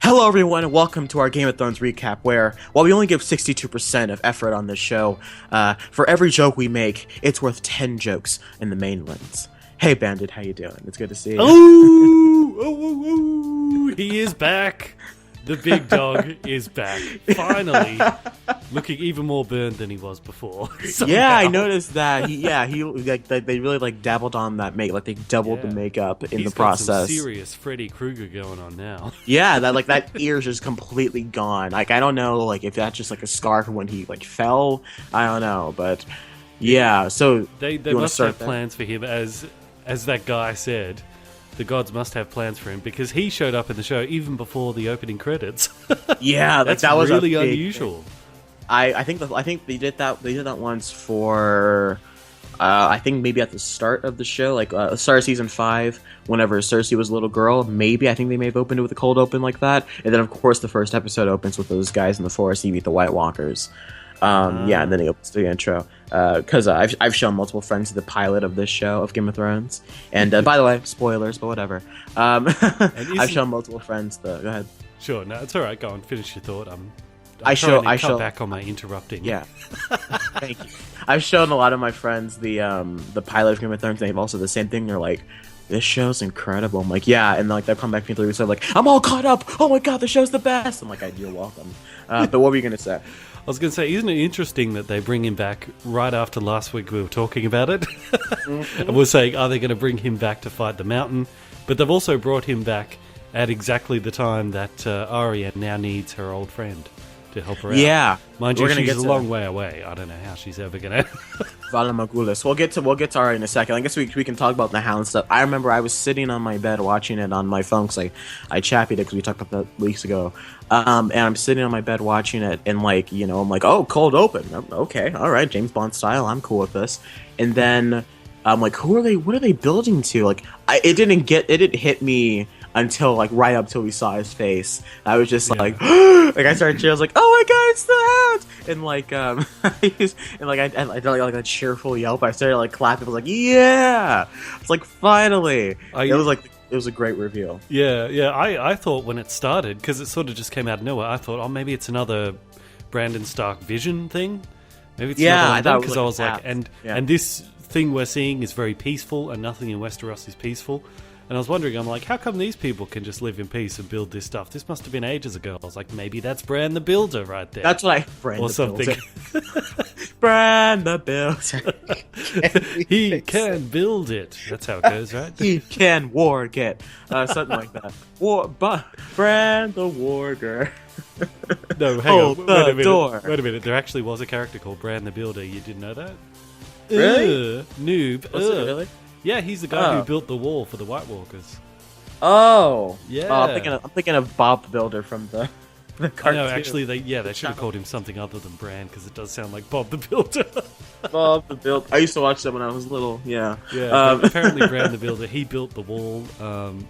Hello everyone and welcome to our Game of Thrones recap where, while we only give 62% of effort on this show, for every joke we make, it's worth 10 jokes in the mainlands. Hey Bandit, how you doing? It's good to see you. Oh, he is back. The big dog is back. Finally, looking even more burned than he was before. Yeah, I noticed that. They really dabbled on that they doubled the makeup in the process. Got some serious Freddy Krueger going on now. Yeah, that ear's just completely gone. I don't know if that's just a scar from when he fell. I don't know, but yeah. So they must have plans for him, as that guy said. The gods must have plans for him because he showed up in the show even before the opening credits. Yeah, that was really unusual. I think they did that. They did that once for I think maybe at the start of the show, start of season 5, whenever Cersei was a little girl. Maybe I think they may have opened it with a cold open like that, and then of course the first episode opens with those guys in the forest. You meet the White Walkers. Yeah, and then it opens the intro. Because I've shown multiple friends the pilot of this show of Game of Thrones, and by the way, spoilers, but whatever. I've shown multiple friends the. Go ahead. Sure, no, it's all right. Go on, finish your thought. I show back on my interrupting. Yeah, thank you. I've shown a lot of my friends the pilot of Game of Thrones. And they've also the same thing. They're like, this show's incredible. I'm like, yeah, and they'll come back to me 3 weeks later, I'm all caught up. Oh my god, the show's the best. I'm like, you're welcome. But what were you gonna say? I was going to say, isn't it interesting that they bring him back right after last week we were talking about it? Mm-hmm. And we're saying, are they going to bring him back to fight the Mountain? But they've also brought him back at exactly the time that Arya now needs her old friend to help her out. Yeah. Mind you, she's a long way away. I don't know how she's ever going to... Vala Morghulis. We'll get to Arya in a second. I guess we can talk about the Hound stuff. I remember I was sitting on my bed watching it on my phone because I chappied it because we talked about that weeks ago. And I'm sitting on my bed watching it, and I'm like, oh, cold open. Okay, all right, James Bond style. I'm cool with this. And then I'm like, who are they? What are they building to? It didn't hit me until right up till we saw his face. I was just I started cheering. I was like, oh my god, it's the Hound! And I did a cheerful yelp. I started clapping. I was like, yeah! It's finally. It was a great reveal. Yeah. I thought when it started, because it sort of just came out of nowhere, I thought, oh, maybe it's another Brandon Stark vision thing. Maybe it's another one, because I was and this thing we're seeing is very peaceful, and nothing in Westeros is peaceful. And I was wondering, I'm like, how come these people can just live in peace and build this stuff? This must have been ages ago. I was like, maybe that's Bran the Builder right there. That's what Bran the Builder. Bran the Builder. He can build it. That's how it goes, right? He can warg it. Something like that. Bran the Warger. No, hang on. Wait a minute. There actually was a character called Bran the Builder. You didn't know that? Really? Noob. Was it really? Yeah, he's the guy who built the wall for the White Walkers. Oh, yeah. Oh, I'm thinking of Bob the Builder from the cartoon. No, actually, they should have called him something other than Bran, because it does sound like Bob the Builder. Bob the Builder. I used to watch that when I was little. Yeah. Yeah. Apparently, Bran the Builder. He built the wall.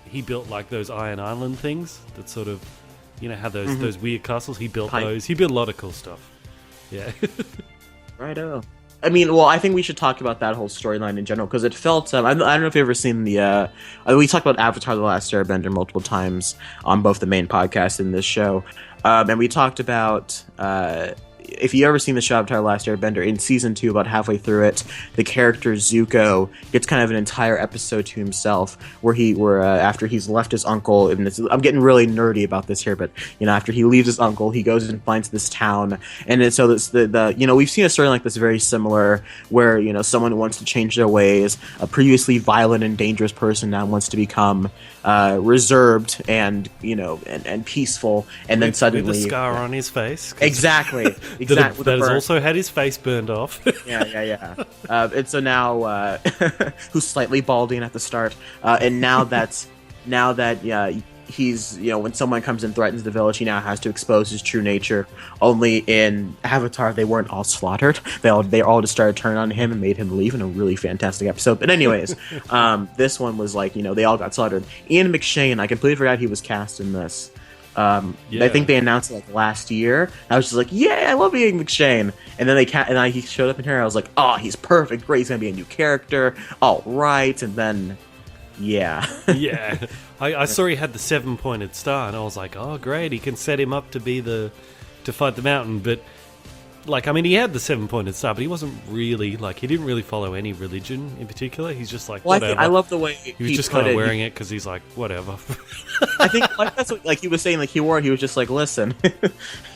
He built those Iron Island things that sort of, how those weird castles. He built those. He built a lot of cool stuff. Yeah. Righto. I mean, well, I think we should talk about that whole storyline in general, because it felt... I don't know if you've ever seen the... we talked about Avatar: The Last Airbender multiple times on both the main podcast and this show. And we talked about... if you ever seen the show Avatar: The Last Airbender, in season 2, about halfway through it, the character Zuko gets kind of an entire episode to himself, where after he's left his uncle, and I'm getting really nerdy about this here, but after he leaves his uncle, he goes and finds this town, and so this we've seen a story like this very similar, where someone wants to change their ways, a previously violent and dangerous person now wants to become reserved and peaceful, and then suddenly with a scar on his face. Exactly. That has also had his face burned off. Yeah. And so now, who's slightly balding at the start, and now that he's, when someone comes and threatens the village, he now has to expose his true nature. Only in Avatar, they weren't all slaughtered. They all just started turning on him and made him leave in a really fantastic episode. But anyways, this one was like, they all got slaughtered. Ian McShane, I completely forgot he was cast in this. I think they announced it like last year. I was just like, yeah, I love Ian McShane. And then he showed up in here. I was like, oh, he's perfect. Great, he's gonna be a new character. All right, and then, yeah, yeah. I saw he had the 7-pointed star, and I was like, oh, great, he can set him up to fight the mountain. But he had the 7-pointed star, but he wasn't really he didn't really follow any religion in particular. He's just like, whatever. I love the way he was just kind of wearing it because he's like, whatever. I think that's what he was saying. He wore it. He was just like, listen.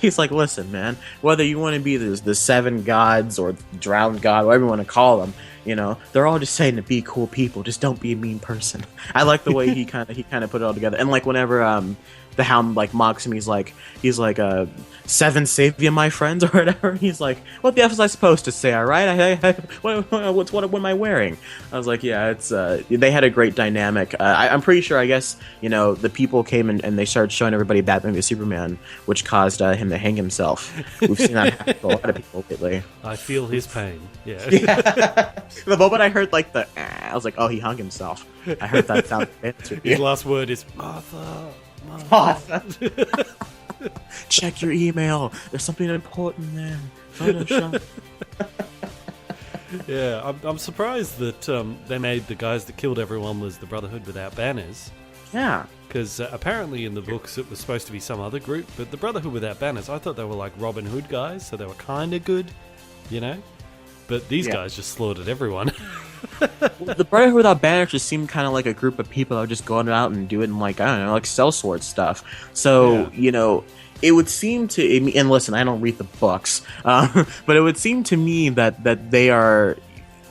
He's like, listen, man. Whether you want to be the 7 gods or drowned god, whatever you want to call them, they're all just saying to be cool people. Just don't be a mean person. I like the way he kind of put it all together. And whenever the Hound mocks him, he's like 7 save you, my friends, or whatever. He's like, what the F was I supposed to say? All right, what am I wearing? I was like, yeah, it's they had a great dynamic. I'm pretty sure. I guess the people came and they started showing everybody Batman v Superman, which caused him to hang himself. We've seen that happen to a lot of people lately. I feel his pain. Yeah. The moment I heard I was like, oh, he hung himself. I heard that sound. His last word is Martha. Check your email. There's something important there. Photoshop. Yeah, I'm surprised that they made the guys that killed everyone was the Brotherhood without banners. Yeah. Because apparently in the books it was supposed to be some other group, but the Brotherhood without banners, I thought they were like Robin Hood guys, so they were kind of good, But these guys just slaughtered everyone. The Brotherhood without banners just seemed kind of like a group of people that would just go out and do it in sellsword stuff. So, it would seem to, and listen, I don't read the books, but it would seem to me that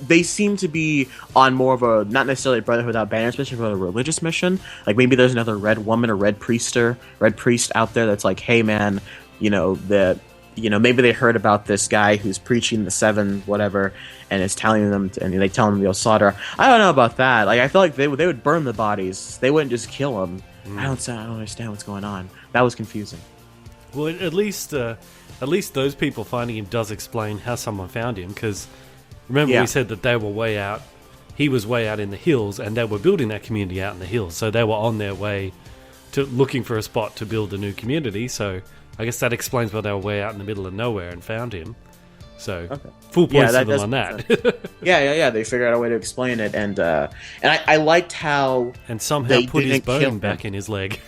they seem to be on more of a, not necessarily a Brotherhood without banners mission, but a religious mission. Like maybe there's another red woman or red priest out there that's like, hey man, maybe they heard about this guy who's preaching the 7 whatever and is telling them and they tell him they'll slaughter. I don't know about that. I feel like they would burn the bodies. They wouldn't just kill them. I don't understand what's going on. That was confusing. Well, at least those people finding him does explain how someone found him, because remember we said that they were way out. He was way out in the hills, and they were building that community out in the hills. So they were on their way to looking for a spot to build a new community. So I guess that explains why they were way out in the middle of nowhere and found him. So full points to them on that. Yeah. They figured out a way to explain it, and I liked how and somehow put his bone back in his leg.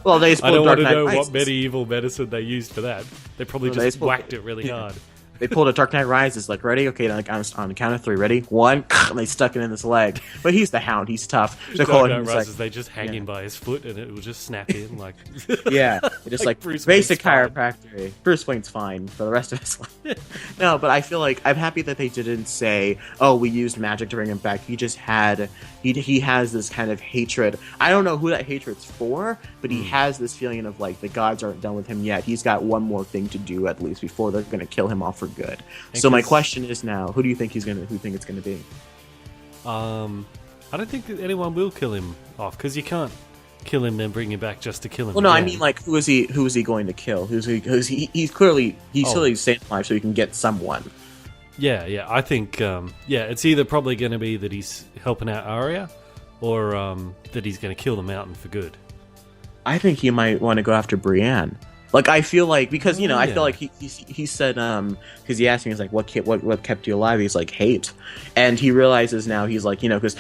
Well, I don't want to know what medieval medicine they used for that. They probably just whacked it really hard. They pulled a Dark Knight Rises, ready? Okay, on the count of 3, ready? 1, and they stuck it in his leg. But he's the Hound, he's tough. Dark Knight Rises, they just hang him by his foot, and it will just snap in, Yeah, just basic chiropractic. Bruce Wayne's fine for the rest of his life. No, but I feel like I'm happy that they didn't say, oh, we used magic to bring him back. He just had, he has this kind of hatred. I don't know who that hatred's for, but he has this feeling of, the gods aren't done with him yet. He's got one more thing to do, at least, before they're going to kill him off for good. So my question is now, who do you think it's going to be? I don't think that anyone will kill him off, because you can't kill him then bring him back just to kill him. Well, no, again. I mean, who is he going to kill? He's clearly staying alive, so he can get someone. Yeah, I think it's either probably going to be that he's helping out Arya, or that he's going to kill the mountain for good. I think he might want to go after Brienne. I feel like, because I feel like he said, because he asked me, he's like, what kept you alive? He's like, hate, and he realizes now, he's like, because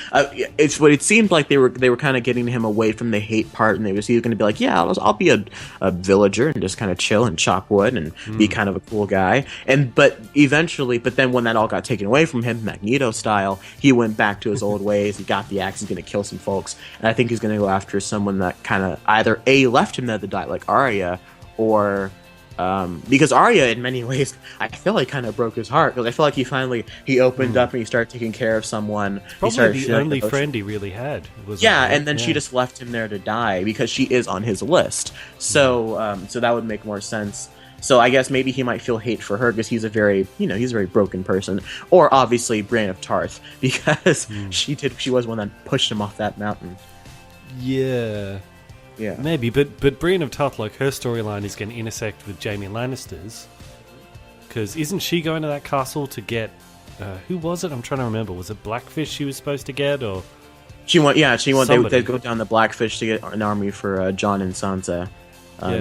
it's what it seemed like they were kind of getting him away from the hate part, and they was either going to be like, yeah, I'll be a villager and just kind of chill and chop wood and be kind of a cool guy, but then when that all got taken away from him, Magneto style, he went back to his old ways. He got the axe. He's going to kill some folks, and I think he's going to go after someone that kind of either left him there to die, like Arya. Or because Arya, in many ways, I feel like kind of broke his heart, because I feel like he opened up and he started taking care of someone. Probably the only friend he really had. And then she just left him there to die because she is on his list. So so that would make more sense. So I guess maybe he might feel hate for her because he's a very broken person. Or obviously Brienne of Tarth, because she was one that pushed him off that mountain. Yeah. Yeah. Maybe, but Brienne of Tarth, like, her storyline is going to intersect with Jaime Lannister's. Because isn't she going to that castle to get... who was it? I'm trying to remember. Was it Blackfish she was supposed to get, or... She went. They go down the Blackfish to get an army for Jon and Sansa.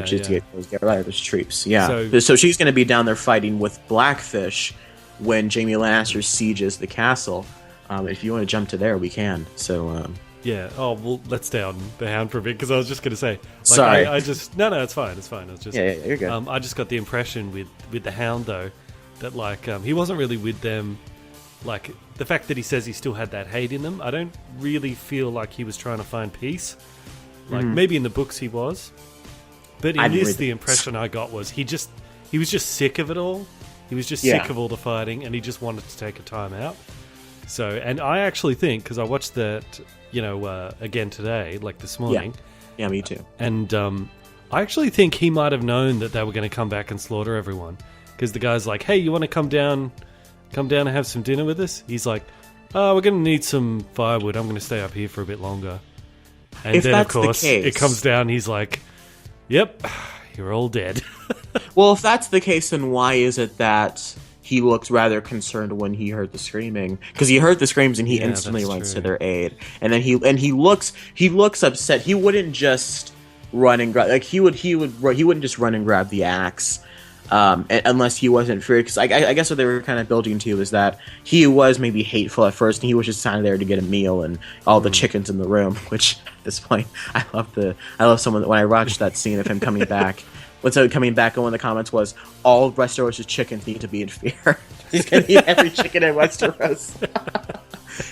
Just to get rid of those troops. Yeah. So she's going to be down there fighting with Blackfish when Jaime Lannister sieges the castle. If you want to jump to there, we can. So... Yeah. Oh well, let's stay on the Hound for a bit because I was just going to say. Like, Sorry. I just no, it's fine. It's fine. I was just you're good. I just got the impression with the Hound though that like he wasn't really with them. Like the fact that he says he still had that hate in them, I don't really feel like he was trying to find peace. Like maybe in the books he was, but in this the impression I got was he was just sick of it all. He was just sick of all the fighting, and he just wanted to take a time out. So, and I actually think because I watched that. Again today, like this morning. Yeah, me too. And I actually think he might have known that they were going to come back and slaughter everyone. Because the guy's like, hey, you want to come down and have some dinner with us? He's like, oh, we're going to need some firewood. I'm going to stay up here for a bit longer. And if then, that's of course, the case, it comes down. He's like, yep, you're all dead. Well, if that's the case, then why is it that... he looked rather concerned when he heard the screaming, because he heard the screams and he instantly runs to their aid. And then he looks upset. He wouldn't just run and grab, like he wouldn't just run and grab the axe, unless he wasn't free. Because I guess what they were kind of building to is that he was maybe hateful at first, and he was just standing there to get a meal and all the chickens in the room. Which at this point, I love someone when I watched that scene of him coming back. What's coming back, and one of the comments was, all Westeros' chickens need to be in fear. He's going to eat every chicken in Westeros.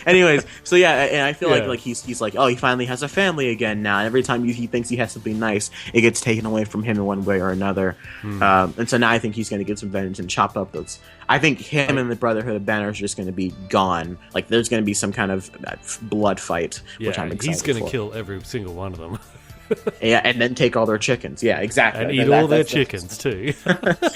Anyways, so yeah, and I feel like he's like, oh, he finally has a family again now. And every time he thinks he has something nice, it gets taken away from him in one way or another. And so now I think he's going to get some vengeance and chop up those. I think him and the Brotherhood of Banner is just going to be gone. Like, there's going to be some kind of blood fight, which I'm excited for. He's going to kill every single one of them. Yeah, and then take all their chickens. Yeah, exactly. And eat all their chickens too.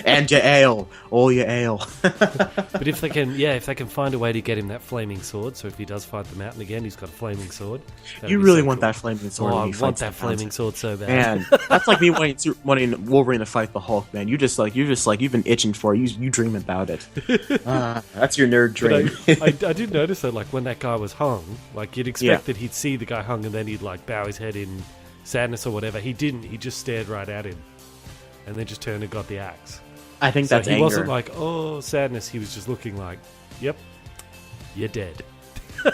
And your ale, all your ale. But if they can find a way to get him that flaming sword, so if he does fight the mountain again, he's got a flaming sword. You really want that flaming sword? Oh, I want that flaming sword so bad. Man, that's like me wanting Wolverine to fight the Hulk. Man, you've been itching for it. You dream about it. That's your nerd dream. I did notice that, like when that guy was hung, like you'd expect that he'd see the guy hung and then he'd like bow his head in sadness or whatever. He didn't. He just stared right at him, and then just turned and got the axe. I think that's he anger. Wasn't like, oh, sadness. He was just looking like, yep, you're dead.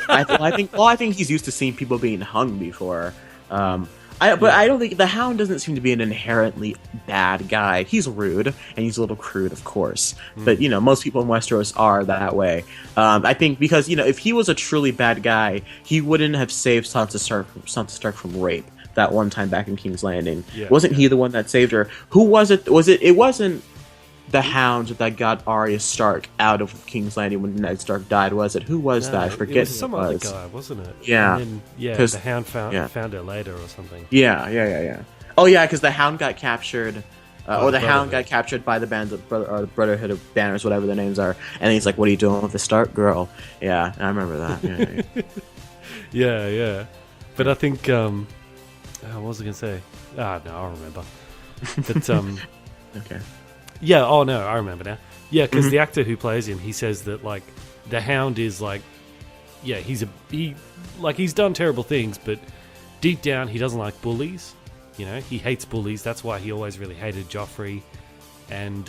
I think he's used to seeing people being hung before. I don't think the Hound doesn't seem to be an inherently bad guy. He's rude and he's a little crude, of course. But most people in Westeros are that way. I think because if he was a truly bad guy, he wouldn't have saved Sansa Stark from rape that one time back in King's Landing. Wasn't he the one that saved her? Who was it? It wasn't the Hound that got Arya Stark out of King's Landing when Ned Stark died, was it? Who was that? I forget. It was some other guy, wasn't it? Yeah. And then, the Hound found her later or something. Yeah. Oh yeah, because the Hound got captured. Hound got captured by the Brotherhood of Banners, whatever their names are, and he's like, "What are you doing with the Stark girl?" Yeah, I remember that. Yeah. But I think, what was I going to say? No, I'll remember. But okay. Yeah. Oh no, I remember now. Yeah, because the actor who plays him, he says that like the Hound is like, he's done terrible things, but deep down he doesn't like bullies. He hates bullies. That's why he always really hated Joffrey. And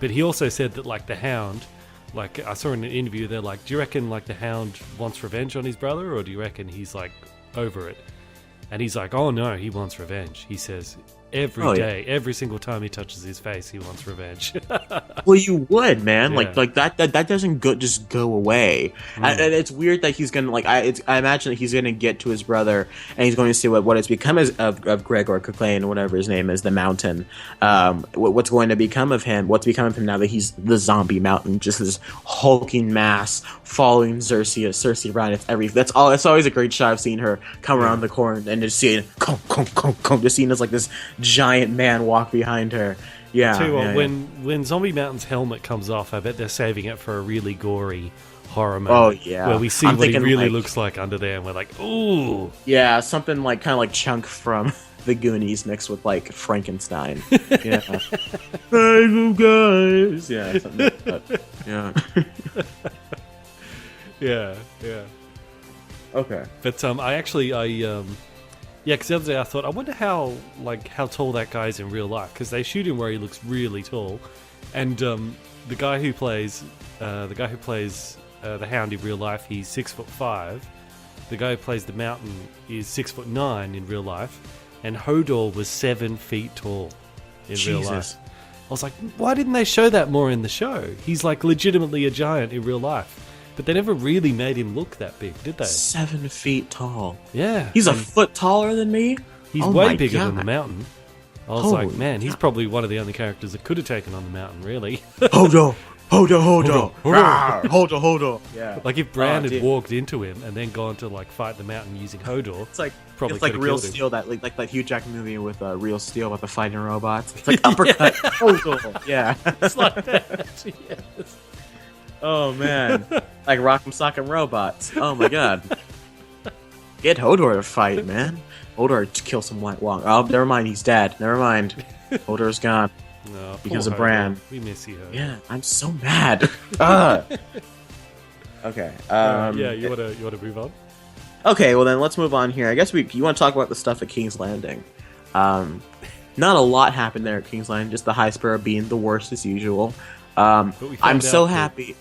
but he also said that like the Hound, like I saw in an interview, they're like, do you reckon like the Hound wants revenge on his brother, or do you reckon he's like over it? And he's like, oh no, he wants revenge. He says every day, every single time he touches his face, he wants revenge. Well, you would, man. Yeah. Like that doesn't just go away. And it's weird that he's gonna I imagine that he's gonna get to his brother and he's going to see what has become of Gregor Clegane, whatever his name is, the Mountain. What's going to become of him? What's become of him now that he's the zombie Mountain, just this hulking mass following Cersei around. It's always a great shot of seeing her come around the corner and just seeing just seeing as like this giant man walk behind her. Yeah. Tell you what, when Zombie Mountain's helmet comes off, I bet they're saving it for a really gory horror moment. Oh yeah, where we see what he really looks like under there, and we're like, ooh, yeah, something like kind of like Chunk from the Goonies mixed with like Frankenstein. Yeah, hey you guys, yeah, something like that. Yeah, yeah. Okay, but because the other day I thought, I wonder how tall that guy is in real life, because they shoot him where he looks really tall, and the guy who plays the Hound in real life, he's 6'5". The guy who plays the Mountain is 6'9" in real life, and Hodor was 7 feet tall in real life. I was like, why didn't they show that more in the show? He's like legitimately a giant in real life. But they never really made him look that big, did they? 7 feet tall. Yeah. He's a foot taller than me? He's way bigger than the Mountain. I was like, man, he's probably one of the only characters that could have taken on the Mountain, really. Hodor! Yeah. Like if Bran had walked into him and then gone to like fight the Mountain using Hodor, it's like probably Real Steel, that like that Hugh Jackman movie with Real Steel about the fighting robots. It's like uppercut. Hodor. Yeah. It's like that. Yes. Oh man, like Rock'em Sock'em Robots. Oh my god, get Hodor to fight, man. Hodor to kill some White Walker. Oh, never mind, he's dead. Never mind, Hodor's gone because of Bran. We miss you, Hodor. Yeah, I'm so mad. Okay. You want to move on? Okay, well then let's move on here. I guess you want to talk about the stuff at King's Landing. Not a lot happened there at King's Landing. Just the High Sparrow being the worst as usual. I'm so happy.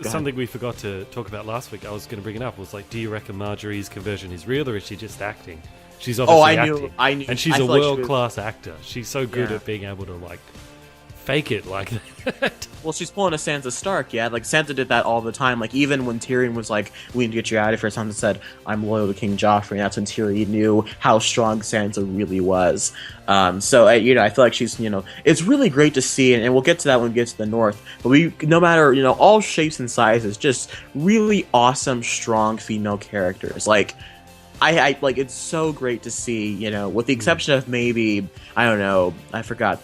Something we forgot to talk about last week, I was going to bring it up, was like, do you reckon Marjorie's conversion is real, or is she just acting? She's obviously acting. I knew. And she's a world-class actor. She's so good at being able to, like, fake it like that. Well, she's pulling a Sansa Stark, yeah? Like, Sansa did that all the time. Like, even when Tyrion was like, we need to get you out of here, Sansa said, I'm loyal to King Joffrey, and that's when Tyrion knew how strong Sansa really was. I feel like she's, it's really great to see, and we'll get to that when we get to the North, but no matter, all shapes and sizes, just really awesome, strong female characters. Like, I like, it's so great to see, with the exception of maybe, I don't know, I forgot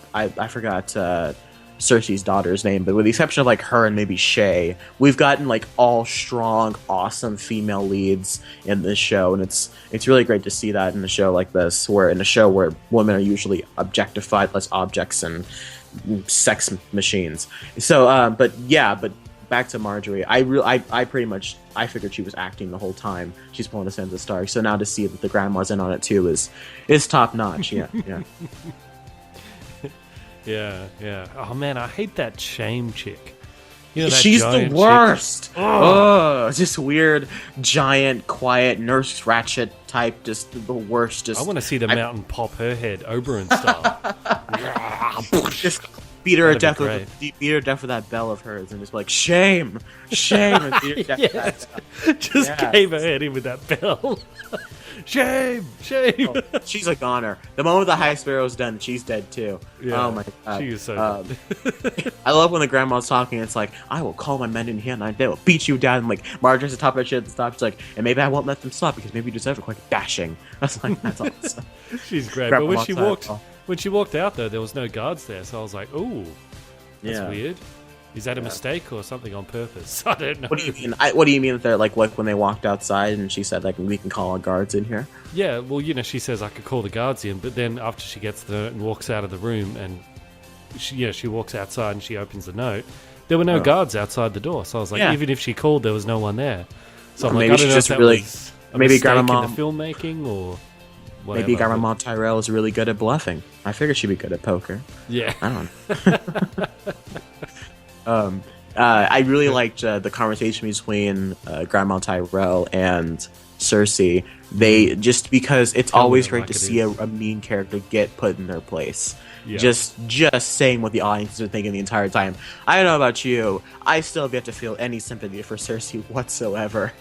Cersei's daughter's name, but with the exception of like her and maybe Shay, we've gotten like all strong, awesome female leads in this show, and it's really great to see that in a show like this, where women are usually objectified, less objects and sex machines. So, but back to Marjorie. I figured she was acting the whole time. She's pulling a Sansa Stark. So now to see that the grandma's in on it too is top notch. Yeah. Yeah. Oh man, I hate that Shame chick. She's the worst. Oh, just weird, giant, quiet Nurse Ratchet type. Just the worst. I want to see the Mountain pop her head, Oberyn style. Just beat her to death with that bell of hers, and just like shame, and beat her to death with that. Gave her head in with that bell. Shame. Oh, she's a goner. The moment the High Sparrow's done, she's dead too. Yeah, oh my god, she is so dead. I love when the grandma's talking. It's like, I will call my men in here and they will beat you down. And like Marjorie's the top of her shit at the top. She's like, and maybe I won't let them stop because maybe you deserve a quick bashing. That's awesome. She's great. But when she walked out though, there was no guards there, so I was like, ooh, that's weird. Is that a mistake or something on purpose? I don't know. What do you mean? What do you mean that they're like when they walked outside and she said like we can call our guards in here? Yeah, well, she says I could call the guards in, but then after she gets the note and walks out of the room, and she walks outside and she opens the note, there were no guards outside the door. So I was like, even if she called, there was no one there. So I'm like, I don't know if that was a mistake in the filmmaking or whatever. Maybe Grandma Tyrell is really good at bluffing. I figured she'd be good at poker. Yeah, I don't know. I really liked the conversation between Grandma Tyrell and Cersei. They just because it's always great to see a mean character get put in their place. Yeah. Just saying what the audience is thinking the entire time. I don't know about you. I still have yet to feel any sympathy for Cersei whatsoever.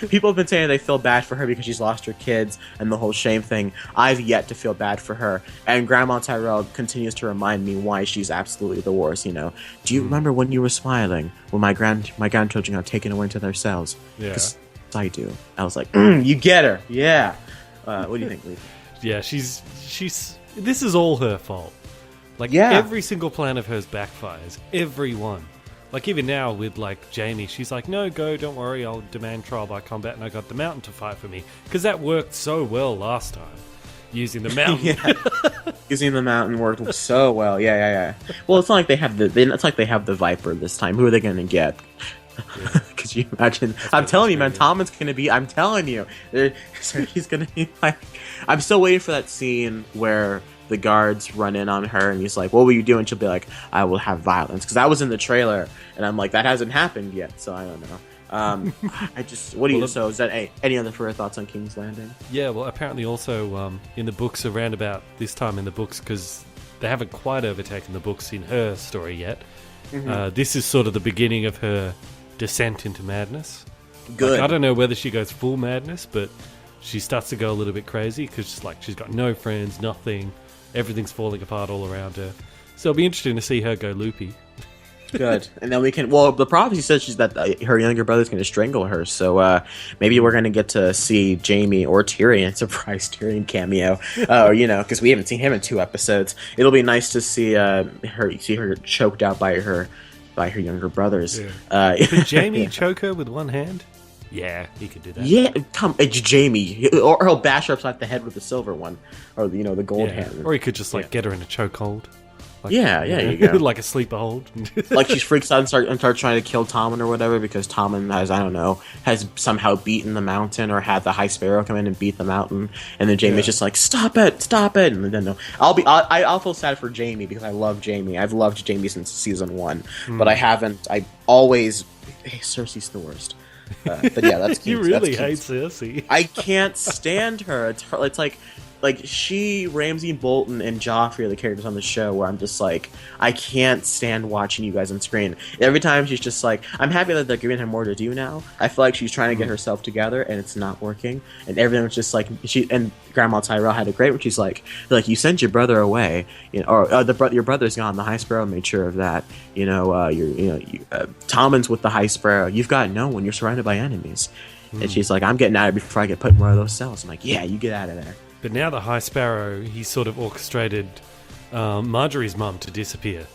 People have been saying they feel bad for her because she's lost her kids and the whole shame thing. I've yet to feel bad for her. And Grandma Tyrell continues to remind me why she's absolutely the worst, Do you remember when you were smiling when my grandchildren got taken away into their cells? Yeah. I do. I was like, you get her. Yeah. What do you think, Lee? Yeah, she's this is all her fault. Like, every single plan of hers backfires. Every one. Like, even now with, like, Jamie, she's like, no, go, don't worry, I'll demand trial by combat, and I got the mountain to fight for me. Because that worked so well last time, using the mountain. Using the mountain worked so well. Yeah. Well, it's not like they have the Viper this time. Who are they going to get? Could you imagine? I'm telling you, man, Tommen's going to be... I'm telling you. He's going to be like... I'm still waiting for that scene where the guards run in on her and he's like, what will you do? And she'll be like, I will have violence. Because I was in the trailer and I'm like, that hasn't happened yet, so I don't know. So is that any other further thoughts on King's Landing? Yeah, well, apparently also in the books, around about this time in the books, because they haven't quite overtaken the books in her story yet, this is sort of the beginning of her descent into madness. Good. Like, I don't know whether she goes full madness, but she starts to go a little bit crazy because she's got no friends, nothing. Everything's falling apart all around her. So it'll be interesting to see her go loopy. Good. And then we can... Well, the prophecy says that her younger brother's going to strangle her, so maybe we're going to get to see Jaime or Tyrion, surprise Tyrion cameo, because we haven't seen him in 2 episodes. It'll be nice to see her choked out by her younger brothers. Yeah. Could Jaime choke her with one hand? Yeah, he could do that. Yeah, it's Jaime. Or he'll bash her upside the head with the silver one. Or, the gold hand. Or he could just, get her in a chokehold. Like, you go. Like a sleeper hold. Like she freaks out and starts trying to kill Tommen or whatever because Tommen has somehow beaten the mountain or had the High Sparrow come in and beat the mountain. And then Jaime's just like, stop it. And then I'll feel sad for Jaime because I love Jaime. I've loved Jaime since season 1. But I always... Cersei's the worst. But yeah, that's you really hate Cersei. I can't stand her. It's like she, Ramsay Bolton, and Joffrey are the characters on the show where I'm just like, I can't stand watching you guys on screen. Every time she's just like, I'm happy that they're giving her more to do now. I feel like she's trying to get herself together and it's not working. And everyone's just like, and Grandma Tyrell had a great when she's like, you sent your brother away, your brother's gone. The High Sparrow made sure of that. Tommen's with the High Sparrow. You've got no one. You're surrounded by enemies. And she's like, I'm getting out of here before I get put in one of those cells. I'm like, yeah, you get out of there. But now the High Sparrow, he sort of orchestrated Marjorie's mum to disappear.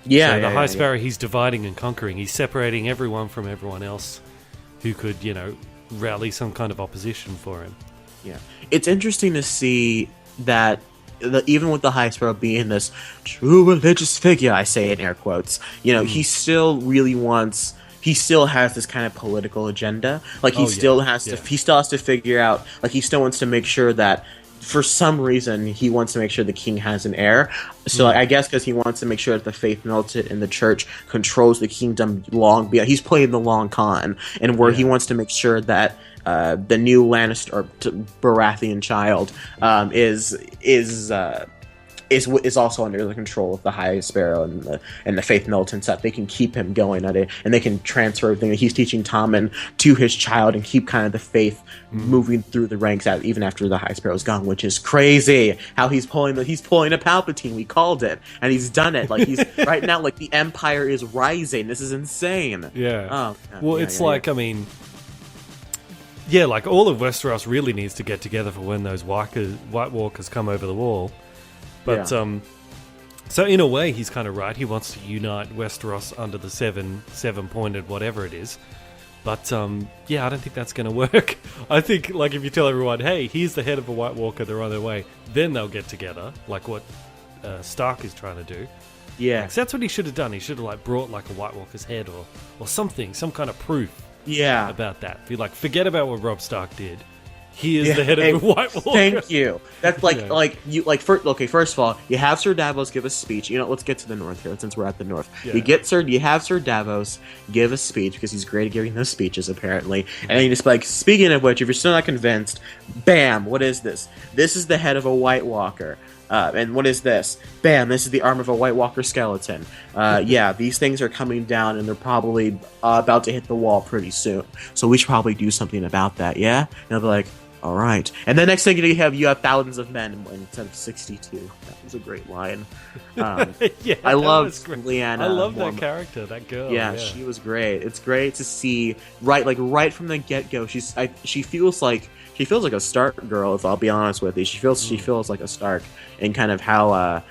Yeah, so the High Sparrow, he's dividing and conquering. He's separating everyone from everyone else who could, rally some kind of opposition for him. Yeah. It's interesting to see that even with the High Sparrow being this true religious figure, I say in air quotes, he still really wants... He still has this kind of political agenda. He still has to figure out... he still wants to make sure that... For some reason, he wants to make sure the king has an heir. So I guess because he wants to make sure that the faith militant in the church controls the kingdom long beyond. He's playing the long con, and where he wants to make sure that the new Lannister or Baratheon child is also under the control of the High Sparrow and the faith militants, that they can keep him going at it, and they can transfer everything that he's teaching Tommen to his child and keep kind of the faith moving through the ranks out even after the High Sparrow's gone, which is crazy. How he's pulling a Palpatine. We called it, and he's done it. He's right now. The Empire is rising. This is insane. Yeah. Well, it's I mean. Yeah, all of Westeros really needs to get together for when those White Walkers come over the wall. But, so in a way, he's kind of right. He wants to unite Westeros under the seven-pointed whatever it is. But, I don't think that's going to work. I think, if you tell everyone, hey, here's the head of a White Walker, they're on their way, then they'll get together, like what Stark is trying to do. Yeah. So that's what he should have done. He should have, brought, a White Walker's head or something, some kind of proof about that. Be forget about what Robb Stark did. He is the head of the White Walker. Thank you. That's first of all, you have Sir Davos give a speech. Let's get to the north here since we're at the north. Yeah. You have Sir Davos give a speech because he's great at giving those speeches apparently. And then you just speaking of which, if you're still not convinced, bam, what is this? This is the head of a White Walker. And what is this? Bam, this is the arm of a White Walker skeleton. These things are coming down and they're probably about to hit the wall pretty soon. So we should probably do something about that, yeah? And they'll be like, all right. And the next thing you have thousands of men instead of 62. That was a great line. Yeah, I love Leanna. I love that character, that girl. Yeah, she was great. It's great to see right from the get go. She feels like a Stark girl. If I'll be honest with you, she feels like a Stark, and kind of how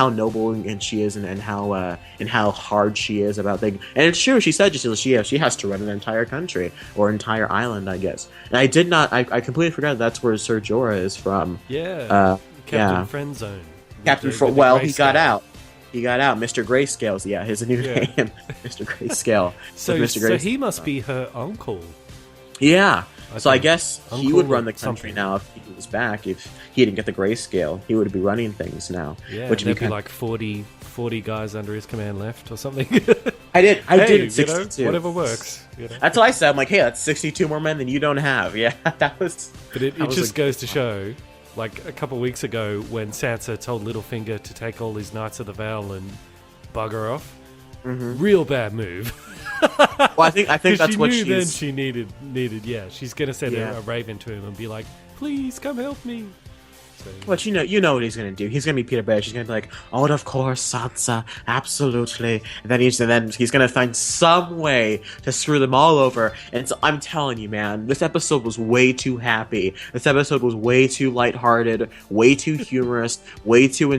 noble and she is, and how hard she is about things. And it's true. She said she has to run an entire country or entire island, I guess. And I completely forgot that's where Ser Jorah is from. Yeah, Captain Friendzone. Well, he got out. He got out. Mr. Grayscale's his new name, Mr. Grayscale. So he must be her uncle. Yeah. So I guess he would run the country now if he was back. If he didn't get the grayscale, he would be running things now. Yeah, which would be like 40 guys under his command left or something. I did 62. Whatever works. That's what I said. I'm like, hey, that's 62 more men than you don't have. Yeah, that was. But it just goes to show, like a couple of weeks ago when Sansa told Littlefinger to take all his Knights of the Vale and bugger off. Mm-hmm. Real bad move. Well, I think that's what she knew. Then she needed. Yeah, she's gonna send a raven to him and be like, "Please come help me." So, but you know what he's gonna do. He's gonna be Peter Bear. She's gonna be like, "Oh, of course, Sansa, absolutely." And then he's gonna find some way to screw them all over. And so I'm telling you, man, this episode was way too happy. This episode was way too lighthearted, way too humorous, way too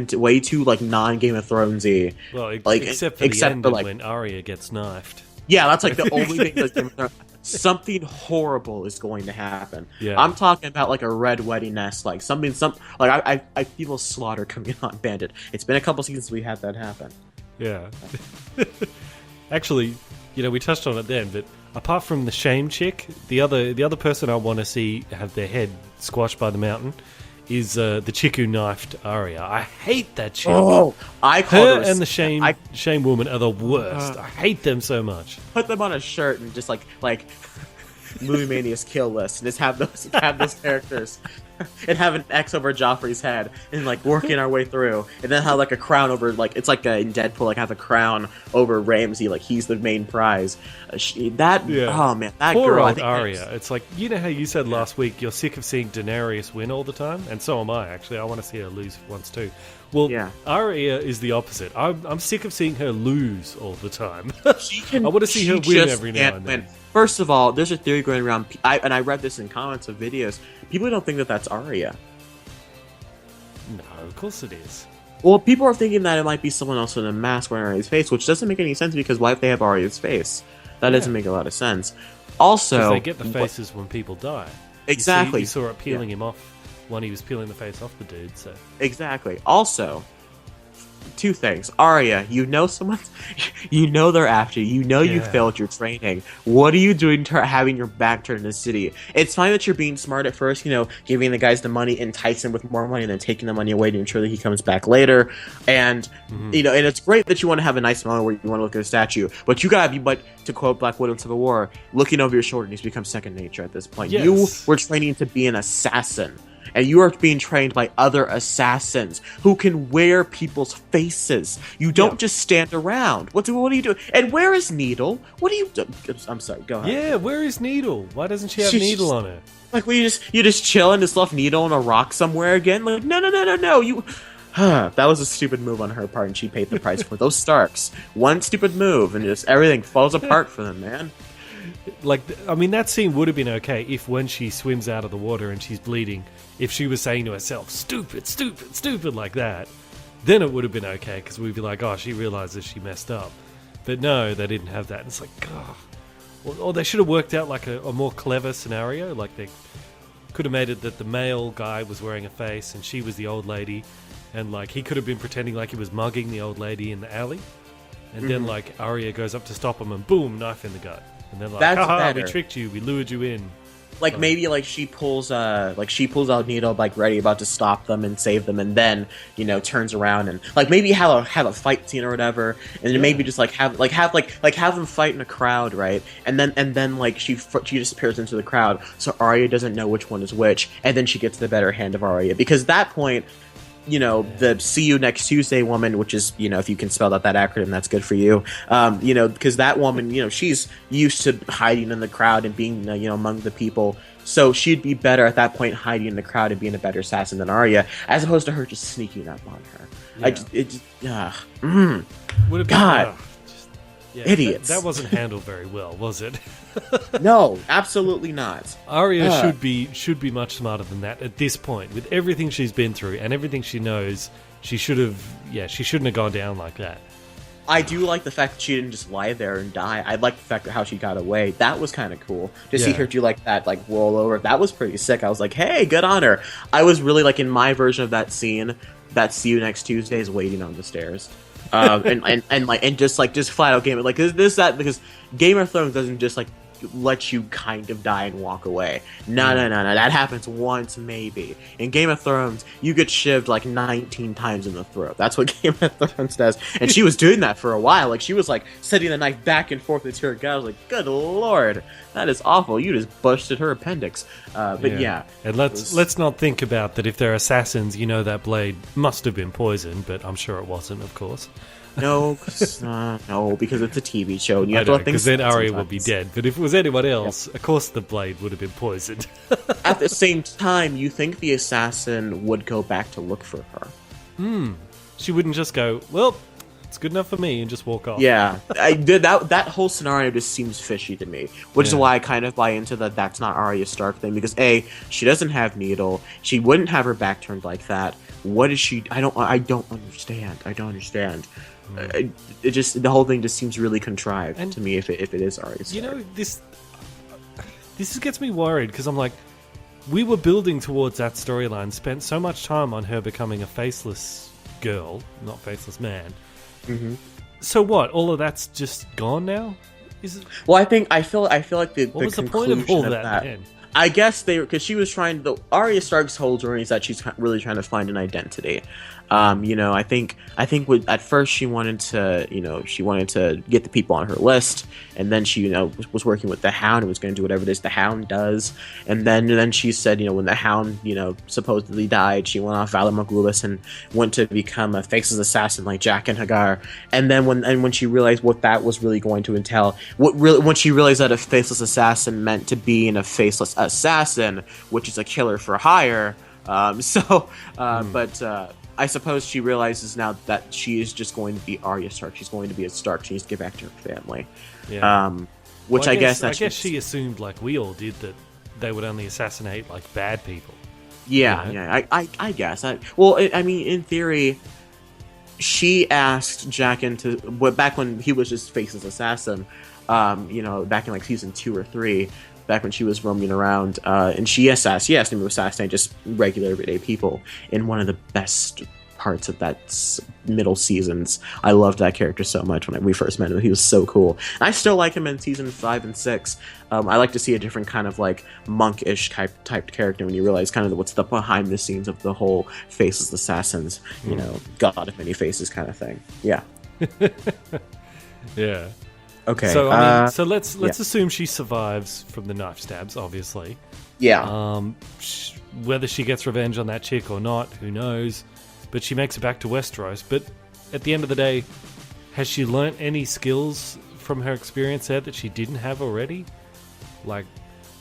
like non-Game of Thronesy. Well, except for the end when Arya gets knifed. Yeah, that's like the only thing that's Game of Thrones. Something horrible is going to happen. Yeah. I'm talking about like a red wedding nest, like I feel slaughter coming on Bandit. It's been a couple seasons we had that happen. Yeah. Actually, we touched on it then, but apart from the shame chick, the other person I want to see have their head squashed by the mountain is the chick who knifed Arya. I hate that chick. Oh, her and the shame woman are the worst. I hate them so much. Put them on a shirt and just like Movie Mania's kill list, and just have those characters, and have an X over Joffrey's head, and like working our way through, and then have like a crown over, like it's like in Deadpool, like have a crown over Ramsay, like he's the main prize. Oh man, that poor girl. Old Arya. It's like, how you said last week you're sick of seeing Daenerys win all the time, and so am I. Actually, I want to see her lose once too. Well, Arya is the opposite. I'm sick of seeing her lose all the time. I want to see her win every now and then. First of all, there's a theory going around, and I read this in comments of videos. People don't think that that's Arya. No, of course it is. Well, people are thinking that it might be someone else with a mask wearing Arya's face, which doesn't make any sense because why if they have Arya's face? That doesn't make a lot of sense. Also, they get the faces when people die. Exactly. You saw it peeling him off when he was peeling the face off the dude. So exactly. Also, two things. Arya, someone, they're after you. You failed your training. What are you doing having your back turned in the city? It's fine that you're being smart at first, giving the guys the money, entice him with more money, and then taking the money away to ensure that he comes back later. And, and it's great that you want to have a nice moment where you want to look at a statue. But you gotta be, to quote Black Widow in Civil War, looking over your shoulder needs to become second nature at this point. Yes. You were training to be an assassin. And you are being trained by other assassins who can wear people's faces. You don't just stand around. What are you doing? And where is Needle? What are you doing? I'm sorry, go ahead. Yeah, where is Needle? Why doesn't she have Needle on her? Like, you just chill and just left Needle on a rock somewhere again? Like, no. You... that was a stupid move on her part, and she paid the price for those Starks. One stupid move, and just everything falls apart for them, man. That scene would have been okay if when she swims out of the water and she's bleeding, if she was saying to herself, stupid, stupid, stupid, like that, then it would have been okay, because we'd be like, oh, she realizes she messed up. But no, they didn't have that. And it's like, God. Or they should have worked out like a more clever scenario. Like they could have made it that the male guy was wearing a face and she was the old lady. And like he could have been pretending like he was mugging the old lady in the alley. And then like Arya goes up to stop him and boom, knife in the gut. And then like, haha, we tricked you, we lured you in. Like maybe like she pulls out Needle, like ready about to stop them and save them, and then turns around and like maybe have a fight scene or whatever, and then maybe just have them fight in a crowd, right? And then like she disappears into the crowd, so Arya doesn't know which one is which, and then she gets the better hand of Arya, because at that point, the see you next Tuesday woman, which is, if you can spell out that acronym, that's good for you. Because that woman, she's used to hiding in the crowd and being, among the people, So she'd be better at that point hiding in the crowd and being a better assassin than Arya, as opposed to her just sneaking up on her. Yeah. Would have been, God. Yeah, Idiots. That wasn't handled very well, was it? No, absolutely not. Arya should be much smarter than that at this point. With everything she's been through and everything she knows, she shouldn't have gone down like that. I do like the fact that she didn't just lie there and die. I like the fact that how she got away. That was kind of cool. To see her do like that, like roll over, that was pretty sick. I was like, hey, good on her. I was really like in my version of that scene, that see you next Tuesday is waiting on the stairs. And just flat out game it like because Game of Thrones doesn't just like let you kind of die and walk away. No, that happens once maybe. In Game of Thrones, you get shivved like 19 times in the throat. That's what Game of Thrones does. And she was doing that for a while. Like she was like setting the knife back and forth into her gut. I was like, good lord, that is awful. You just busted her appendix. And let's not think about that. If they're assassins, that blade must have been poisoned, but I'm sure it wasn't, of course. No, because it's a TV show. And you have to let things. Because then Arya will be dead. But if it was anyone else, of course the blade would have been poisoned. At the same time, you think the assassin would go back to look for her. She wouldn't just go, well, it's good enough for me, and just walk off. Yeah, that whole scenario just seems fishy to me, which is why I kind of buy into that's not Arya Stark thing, because A, she doesn't have Needle, she wouldn't have her back turned like that. What is she? I don't understand. It just the whole thing just seems really contrived to me if it is Arya Stark. This gets me worried because I'm like, we were building towards that storyline, spent so much time on her becoming a faceless girl, not faceless man. Mm-hmm. So what? All of that's just gone now? Well, I feel like the what was the point of all that? Then? I guess because she was Arya Stark's whole journey is that she's really trying to find an identity. I think at first she wanted to get the people on her list, and then she was working with the Hound and was going to do whatever it is the Hound does, and then she said when the Hound supposedly died, she went off Valar Morghulis and went to become a faceless assassin like Jack and Hagar, and then when she realized what that was really going to entail, when she realized that a faceless assassin meant to be a faceless assassin, which is a killer for hire. But I suppose she realizes now that she is just going to be Arya Stark. She's going to be a Stark. She needs to get back to her family. Yeah. I guess she assumed, like we all did, that they would only assassinate like bad people. Yeah. I guess. In theory, she asked Jack back when he was just faceless assassin. Back in like season 2 or 3. Back when she was roaming around, and she asked him to assassinate just regular everyday people in one of the best parts of that middle seasons. I loved that character so much when we first met him. He was so cool. And I still like him in season 5 and 6. I like to see a different kind of like monkish type character when you realize kind of what's the behind the scenes of the whole faceless assassins, god of many faces kind of thing. Yeah. Yeah. Okay. So let's assume she survives from the knife stabs, obviously. Yeah. Whether she gets revenge on that chick or not, who knows? But she makes it back to Westeros. But at the end of the day, has she learnt any skills from her experience there that she didn't have already? Like,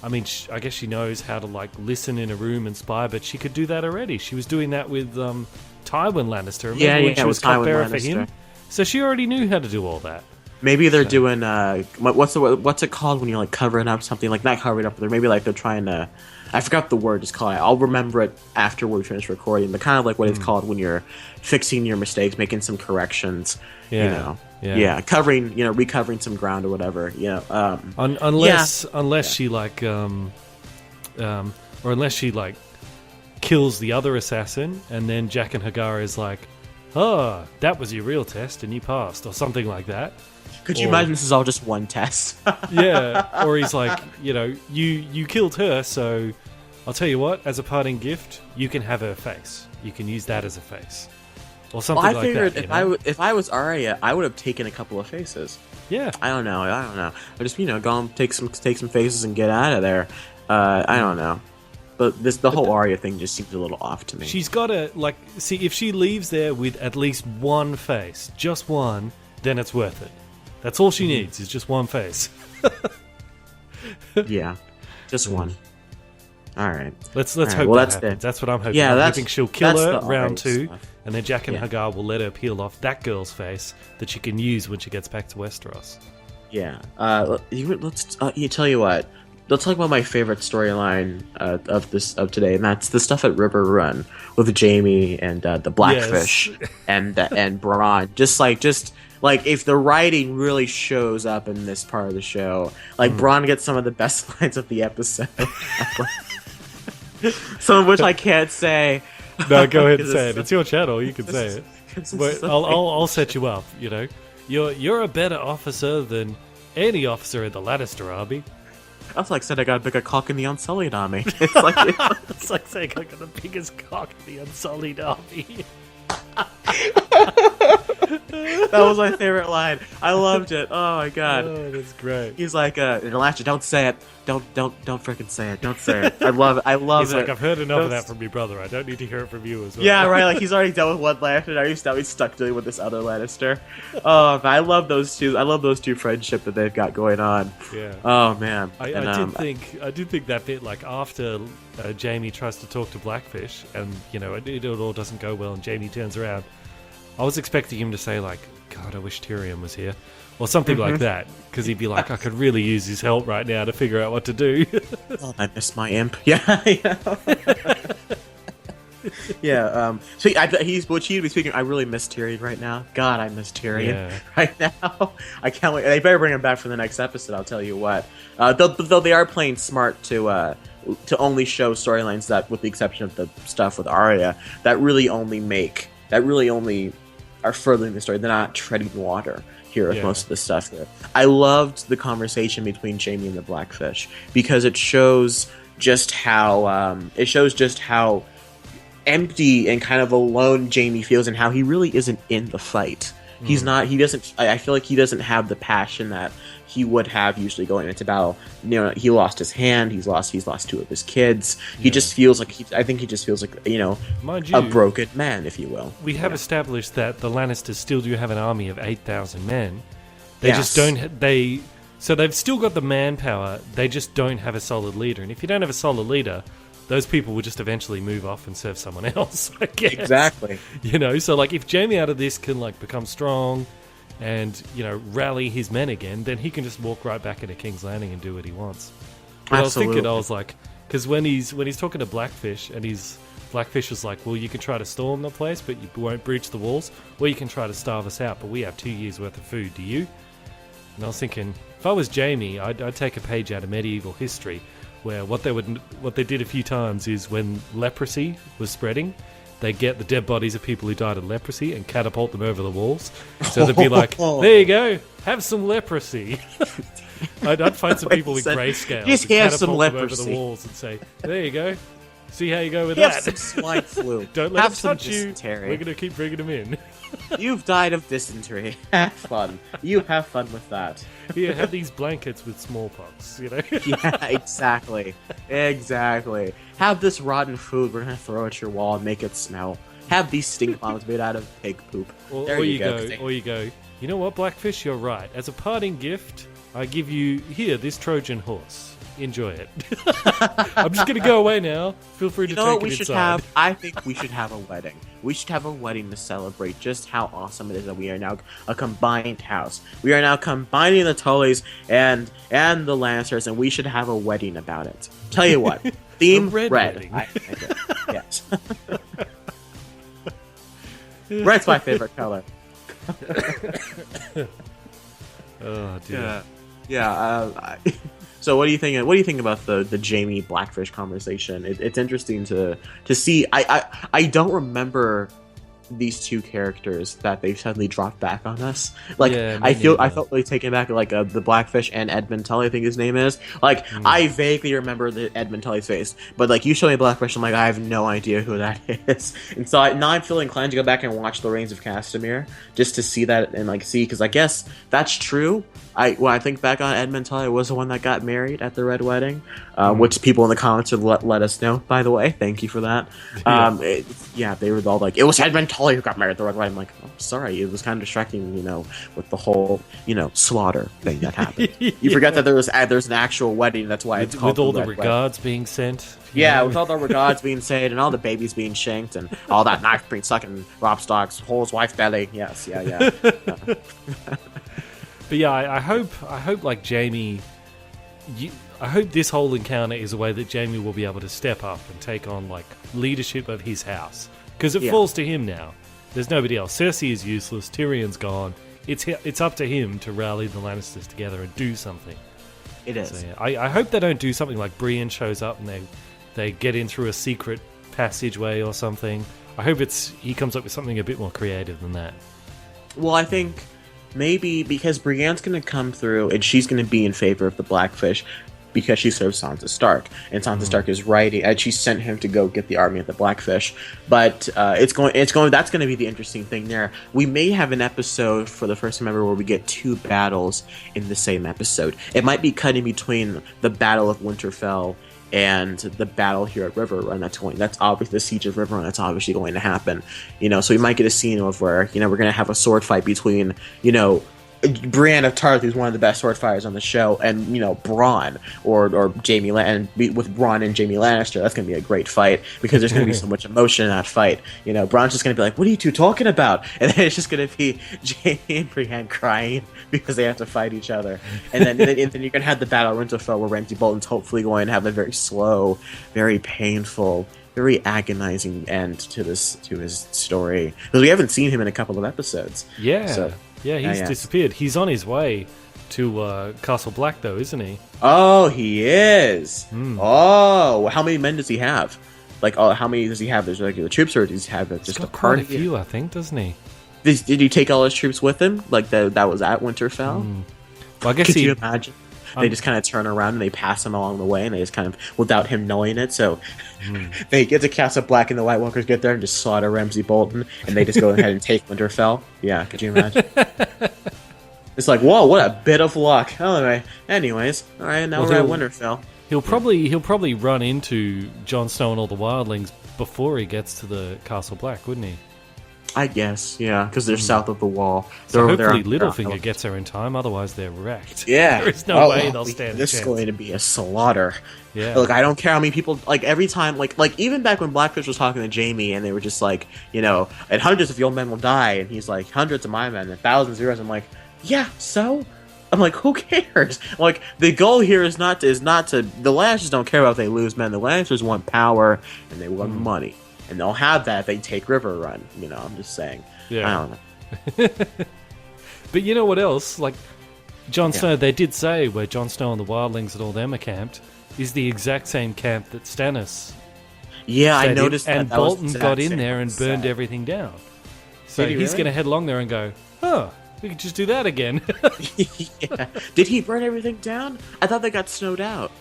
I guess she knows how to like listen in a room and spy, but she could do that already. She was doing that with Tywin Lannister. Remember when she was cupbearer for him? So she already knew how to do all that. Maybe they're doing what's it called when you're like covering up something, like not covering up, but maybe like they're trying to, I forgot the word it's called. I'll remember it after we finish recording. But kind of like what it's called when you're fixing your mistakes, making some corrections. Recovering some ground or whatever. Unless she like or unless she like kills the other assassin, and then Jack and Hagar is like, oh, that was your real test and you passed, or something like that. Could you imagine this is all just one test? Yeah, or he's like, you killed her, so I'll tell you what, as a parting gift, you can have her face. You can use that as a face. Or something like that. I figured if I was Arya, I would have taken a couple of faces. Yeah. I don't know. I just, go and take some faces and get out of there. I don't know. But the whole Arya thing just seems a little off to me. She's got to, see, if she leaves there with at least one face, just one, then it's worth it. That's all she needs, is just one face. Yeah, just one. All right. Let's hope that happens. That's what I'm hoping. Yeah, I'm hoping she'll kill her round 2, stuff. and then Jack and Hagar will let her peel off that girl's face that she can use when she gets back to Westeros. Yeah. Let's tell you what. Let's talk about my favorite storyline of today, and that's the stuff at River Run with Jaime and the Blackfish and Bronn. Just like if the writing really shows up in this part of the show, like Bronn gets some of the best lines of the episode. Some of which I can't say. No, go ahead and say it. It's your channel. You can say it. But I'll set you up. You know, you're a better officer than any officer in the Lannister army. That's like saying I got a bigger cock in the Unsullied army. It's like saying I got the biggest cock in the Unsullied army. That was my favorite line. I loved it. Oh my god. Oh, that's great. He's like, Elijah, don't say it. Don't freaking say it. Don't say it. I love it. I love He's like, I've heard enough of that from your brother. I don't need to hear it from you as well. Yeah, right. Like he's already dealt with one Lannister. Now he's stuck dealing with this other Lannister. Oh, I love those two. I love those two friendship that they've got going on. Yeah. Oh man. I did think that bit, like after Jaime tries to talk to Blackfish, and it all doesn't go well, and Jaime turns around. I was expecting him to say like, God, I wish Tyrion was here. Or something like that, because he'd be like, I could really use his help right now to figure out what to do. Oh, I miss my imp. Yeah. Yeah. So he's speaking. I really miss Tyrion right now. God, I miss Tyrion right now. I can't wait. They better bring him back for the next episode. I'll tell you what. Though they are playing smart to only show storylines that, with the exception of the stuff with Arya, that really only are furthering the story. They're not treading water here with most of the stuff here. I loved the conversation between Jaime and the Blackfish because it shows just how empty and kind of alone Jaime feels, and how he really isn't in the fight. I feel like he doesn't have the passion that he would have usually going into battle. He lost his hand. He's lost 2 of his kids. He just feels like a broken man, if you will. We have established that the Lannisters still do have an army of 8,000 men. They just don't. So they've still got the manpower. They just don't have a solid leader. And if you don't have a solid leader, those people will just eventually move off and serve someone else, I guess. Exactly. So like if Jaime out of this can like become strong and rally his men again, then he can just walk right back into King's Landing and do what he wants. But Absolutely. I was like, because when he's talking to Blackfish, and Blackfish was like, well, you can try to storm the place, but you won't breach the walls, or you can try to starve us out, but we have 2 years worth of food. Do you? And I was thinking, if I was Jaime, I'd take a page out of medieval history, where what they did a few times is when leprosy was spreading, they get the dead bodies of people who died of leprosy and catapult them over the walls. So they'd be like, there you go, have some leprosy. I'd find some people with grayscale. Just have some leprosy. Over the walls and say, there you go. See how you go with that. Have some swine flu. Don't let them touch you. We're going to keep bringing them in. You've died of dysentery. Have fun. You have fun with that. Here, have these blankets with smallpox, Yeah, exactly. Have this rotten food we're going to throw at your wall and make it smell. Have these stink bombs made out of pig poop. Or you go, you know what, Blackfish, you're right. As a parting gift, I give you, here, this Trojan horse. Enjoy it. I'm just going to go away now. Feel free to take it inside. I think we should have a wedding. We should have a wedding to celebrate just how awesome it is that we are now a combined house. We are now combining the Tullys and the Lannisters, and we should have a wedding about it. Tell you what, theme red. Yes. Red's my favorite color. Oh dear. Yeah. So what do you think? What do you think about the Jaime Blackfish conversation? It's interesting to see. I don't remember these two characters that they've suddenly dropped back on us. Like I felt really taken back. Like the Blackfish and Edmund Tully, I think his name is. Like I vaguely remember the Edmund Tully's face, but like you show me Blackfish, I'm like I have no idea who that is. And so now I'm feeling inclined to go back and watch The Reigns of Castamere just to see that and like see because I guess that's true. When I think back on Edmund Tully, was the one that got married at the Red Wedding, which people in the comments would let us know. By the way, thank you for that. They were all like, "It was Edmund Tully who got married the wrong way. I'm like, oh, sorry, it was kind of distracting, with the whole, slaughter thing that happened. You forget that there's an actual wedding. That's why it's called with all the regards being sent. Yeah, with all the regards being said and all the babies being shanked and all that knife being stuck in Rob Stark's whole wife's belly. Yes, yeah. But yeah, I hope like Jamie. I hope this whole encounter is a way that Jamie will be able to step up and take on like leadership of his house, because it falls to him now. There's nobody else. Cersei is useless. Tyrion's gone. It's up to him to rally the Lannisters together and do something. It is. So, yeah, I hope they don't do something like Brienne shows up and they get in through a secret passageway or something. I hope he comes up with something a bit more creative than that. Well, I think maybe because Brienne's going to come through and she's going to be in favor of the Blackfish because she serves Sansa Stark, and Sansa Stark is writing, and she sent him to go get the army of the Blackfish. But that's going to be the interesting thing there. We may have an episode for the first time ever where we get two battles in the same episode. It might be cut in between the Battle of Winterfell and the battle here at Riverrun. That's obviously the Siege of Riverrun. That's obviously going to happen. So we might get a scene of where we're going to have a sword fight between Brienne of Tarth, who's one of the best sword fighters on the show, and Bronn or Jaime with Bronn and Jaime Lannister. That's going to be a great fight because there's going to be so much emotion in that fight. Bronn's just going to be like, "What are you two talking about?" And then it's just going to be Jaime and Brienne crying because they have to fight each other. And then you're going to have the Battle of Winterfell where Ramsay Bolton's hopefully going to have a very slow, very painful, very agonizing end to his story, because we haven't seen him in a couple of episodes. Yeah, he's disappeared. He's on his way to Castle Black, though, isn't he? Oh, he is. Oh, how many men does he have? Like, how many does he have? There's regular troops, or does he have just a quite a few? I think, doesn't he? Did he take all his troops with him? Like that was at Winterfell. Well, I guess Could you imagine? They just kind of turn around and they pass him along the way, and they just kind of, without him knowing it. So they get to Castle Black, and the White Walkers get there and just slaughter Ramsay Bolton, and they just go ahead and take Winterfell. Yeah, could you imagine? It's like, whoa, what a bit of luck. Anyways, all right, now we're at Winterfell. He'll probably run into Jon Snow and all the wildlings before he gets to the Castle Black, wouldn't he? I guess, yeah, because they're south of the wall. So hopefully Littlefinger gets there in time, otherwise they're wrecked. Yeah. There is no way they'll stand a chance. This is going to be a slaughter. Yeah. Look, I don't care how many people, every time, even back when Blackfish was talking to Jaime, and they were just like, and hundreds of your men will die, and he's like, hundreds of my men, and thousands of yours. I'm like, yeah, so? I'm like, who cares? The goal here is not to, the Lannisters don't care about if they lose men. The Lannisters want power, and they want money. And they'll have that if they take Riverrun. I'm just saying. Yeah. I don't know. But you know what else? Jon Snow, they did say where Jon Snow and the wildlings and all them are camped is the exact same camp that Stannis. Yeah, I noticed that. And Bolton got in there and burned everything down. So he's going to head along there and go, we could just do that again. Yeah. Did he burn everything down? I thought they got snowed out.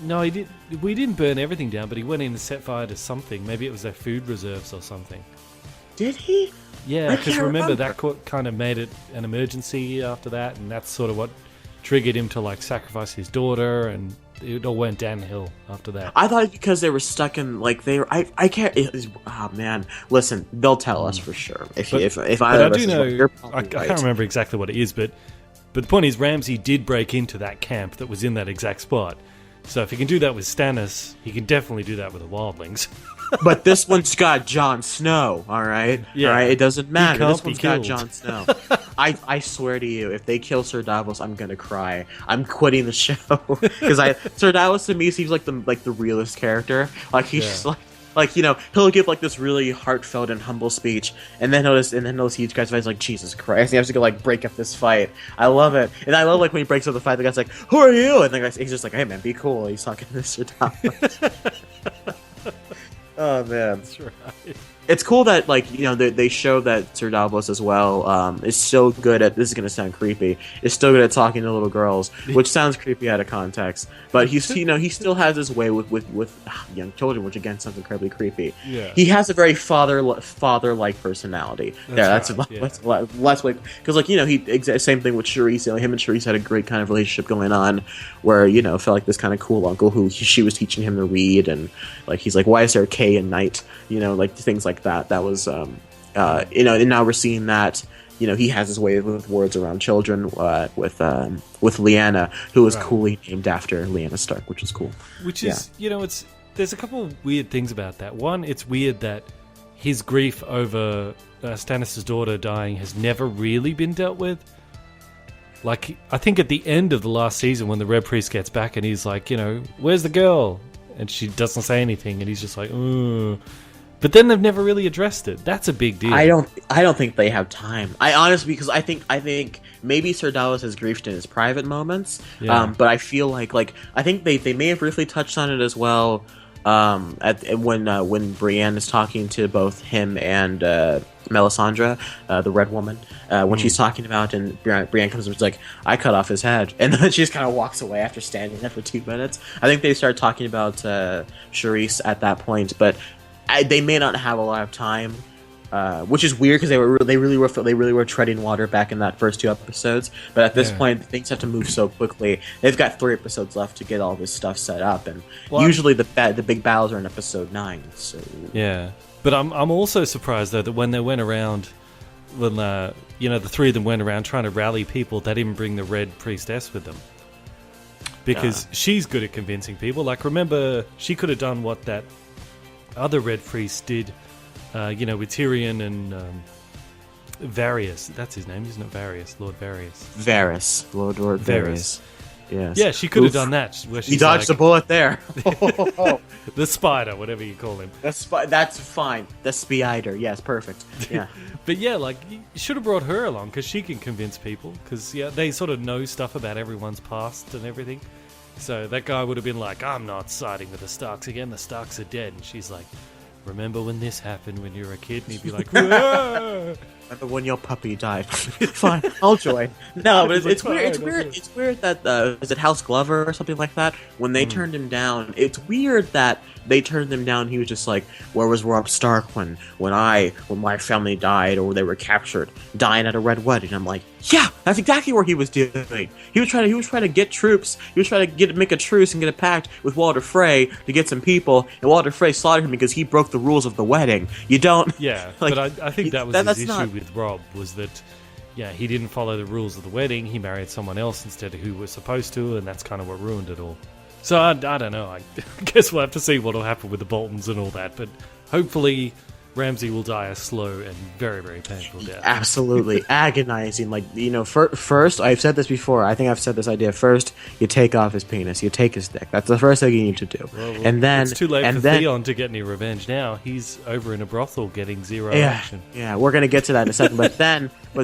No, he did. We didn't burn everything down, but he went in and set fire to something. Maybe it was their food reserves or something. Did he? Yeah, because remember that kind of made it an emergency after that, and that's sort of what triggered him to sacrifice his daughter, and it all went downhill after that. I thought because they were stuck in they were. I can't. Oh man, listen, they'll tell us for sure. If I do know, I can't remember exactly what it is, but the point is, Ramsay did break into that camp that was in that exact spot. So if he can do that with Stannis, he can definitely do that with the wildlings. But this one's got Jon Snow, all right? Yeah. All right? It doesn't matter. This one's got killed. Jon Snow. I swear to you, if they kill Sir Davos, I'm going to cry. I'm quitting the show. Because Sir Davos to me seems like the realest character. He's just he'll give this really heartfelt and humble speech, and then notice huge guy's face like, Jesus Christ, he has to go break up this fight. I love it, and I love when he breaks up the fight. The guy's like, "Who are you?" And the guy's he's just like, "Hey man, be cool." He's talking to Sir Davos. Oh man, that's right. It's cool that, like, you know, they show that Sir Davos as well is still good at, this is going to sound creepy, is still good at talking to little girls, which sounds creepy out of context, but he's, you know, he still has his way with young children, which again sounds incredibly creepy. Yeah. He has a very father-like personality. That's like, because, like, you know, same thing with Charisse. You know, him and Charisse had a great kind of relationship going on, where, you know, felt like this kind of cool uncle who she was teaching him to read, and like he's like, why is there a K in night? You know, like things like that. That was, you know, and now we're seeing that, you know, he has his way with words around children with Lyanna, who was coolly named after Lyanna Stark, which is cool. Which is, you know, there's a couple of weird things about that. One, it's weird that his grief over Stannis' daughter dying has never really been dealt with. Like, I think at the end of the last season, when the Red Priest gets back and he's like, you know, where's the girl? And she doesn't say anything, and he's just like, ugh. But then they've never really addressed it. That's a big deal. I don't think they have time. I honestly, because I think maybe Sir Davos has griefed in his private moments. Yeah. But I feel like I think they may have briefly touched on it as well. When Brienne is talking to both him and Melisandre, the Red Woman, when she's talking about, and Brienne comes up and is like, I cut off his head, and then she just kind of walks away after standing there for 2 minutes. I think they start talking about Charisse at that point, but they may not have a lot of time, which is weird because they really were treading water back in that first 2 episodes. But at this point, things have to move so quickly. They've got 3 episodes left to get all this stuff set up, and usually the big battles are in episode 9. So yeah, but I'm also surprised though that when they went around, when you know, the 3 of them went around trying to rally people, they didn't bring the Red Priestess with them, because she's good at convincing people. Like, remember, she could have done what that other Red Priest did, you know, with Tyrion and Varys. That's his name, isn't it? Varys, Lord Varys. Lord Varys. Yes. Yeah, she could have done that. Where she's he dodged a bullet there. The spider, whatever you call him. That's fine. The spider. Yes, perfect. Yeah. But yeah, like, you should have brought her along, because she can convince people. Because they sort of know stuff about everyone's past and everything. So that guy would have been like, I'm not siding with the Starks again. The Starks are dead. And she's like, remember when this happened when you were a kid? And he'd be like, whoa! Remember when your puppy died? Fine, I'll join. No, but it's weird. It's weird. It's weird that is it House Glover or something like that? When they turned him down, it's weird that they turned him down. He was just like, "Where was Robb Stark when my family died or they were captured, dying at a red wedding?" I'm like, yeah, that's exactly what he was doing. He was trying to get troops. He was trying to make a truce and get a pact with Walder Frey to get some people, and Walder Frey slaughtered him because he broke the rules of the wedding. You don't. Yeah, like, but I think that was his issue with Robb, was that, yeah, he didn't follow the rules of the wedding. He married someone else instead of who was supposed to, and that's kind of what ruined it all. So I don't know. I guess we'll have to see what will happen with the Boltons and all that. But hopefully Ramsay will die a slow and very, very painful death. Absolutely. Agonizing. Like, you know, first, I've said this before, I think I've said this idea, first, you take off his penis, you take his dick. That's the first thing you need to do. Well, and then... It's too late for Theon to get any revenge now. He's over in a brothel getting zero action. Yeah, we're going to get to that in a second. But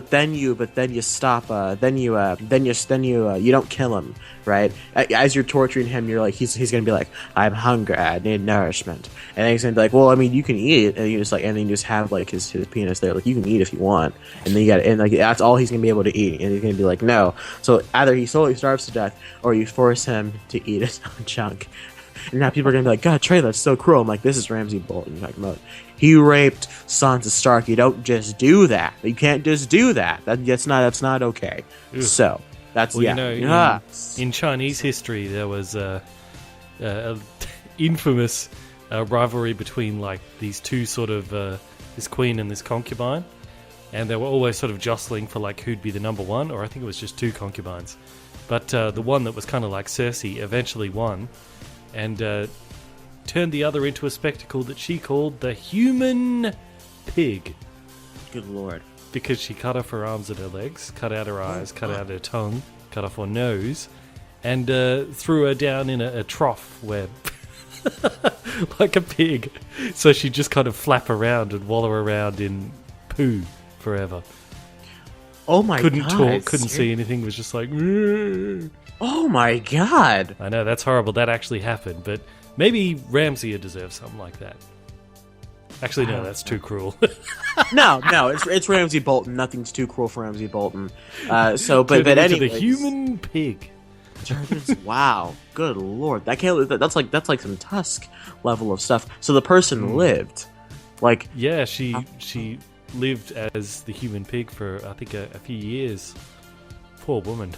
then you stop, you don't kill him, right? As you're torturing him, you're like, he's going to be like, I'm hungry, I need nourishment. And then he's going to be like, well, I mean, you can eat it. And you just like, and then you just have like his penis there, like, you can eat if you want. And then you got, and like, that's all he's going to be able to eat. And he's going to be like, no. So either he slowly starves to death, or you force him to eat his own junk. And now people are going to be like, God, Tre, that's so cruel. I'm like, this is Ramsay Bolton talking about. He raped Sansa Stark. You don't just do that. You can't just do that. That's not okay. Ew. So that's, well, you know, in Chinese history there was a infamous rivalry between like these two sort of this queen and this concubine, and they were always sort of jostling for like who'd be the number one, or I think it was just 2 concubines, but the one that was kind of like Cersei eventually won, and turned the other into a spectacle that she called the human pig. Good lord. Because she cut off her arms and her legs, cut out her eyes, cut out her tongue, cut off her nose, and threw her down in a trough where... like a pig. So she'd just kind of flap around and wallow around in poo forever. Oh my god. Couldn't talk, couldn't see anything, was just like... Oh my god. I know, that's horrible. That actually happened, but maybe Ramsay deserves something like that. Actually, no, that's too cruel. No, it's Ramsay Bolton. Nothing's too cruel for Ramsay Bolton. But anyway, the human pig. Wow, good lord, that's like some Tusk level of stuff. So the person lived, like, yeah, she lived as the human pig for I think a few years. Poor woman.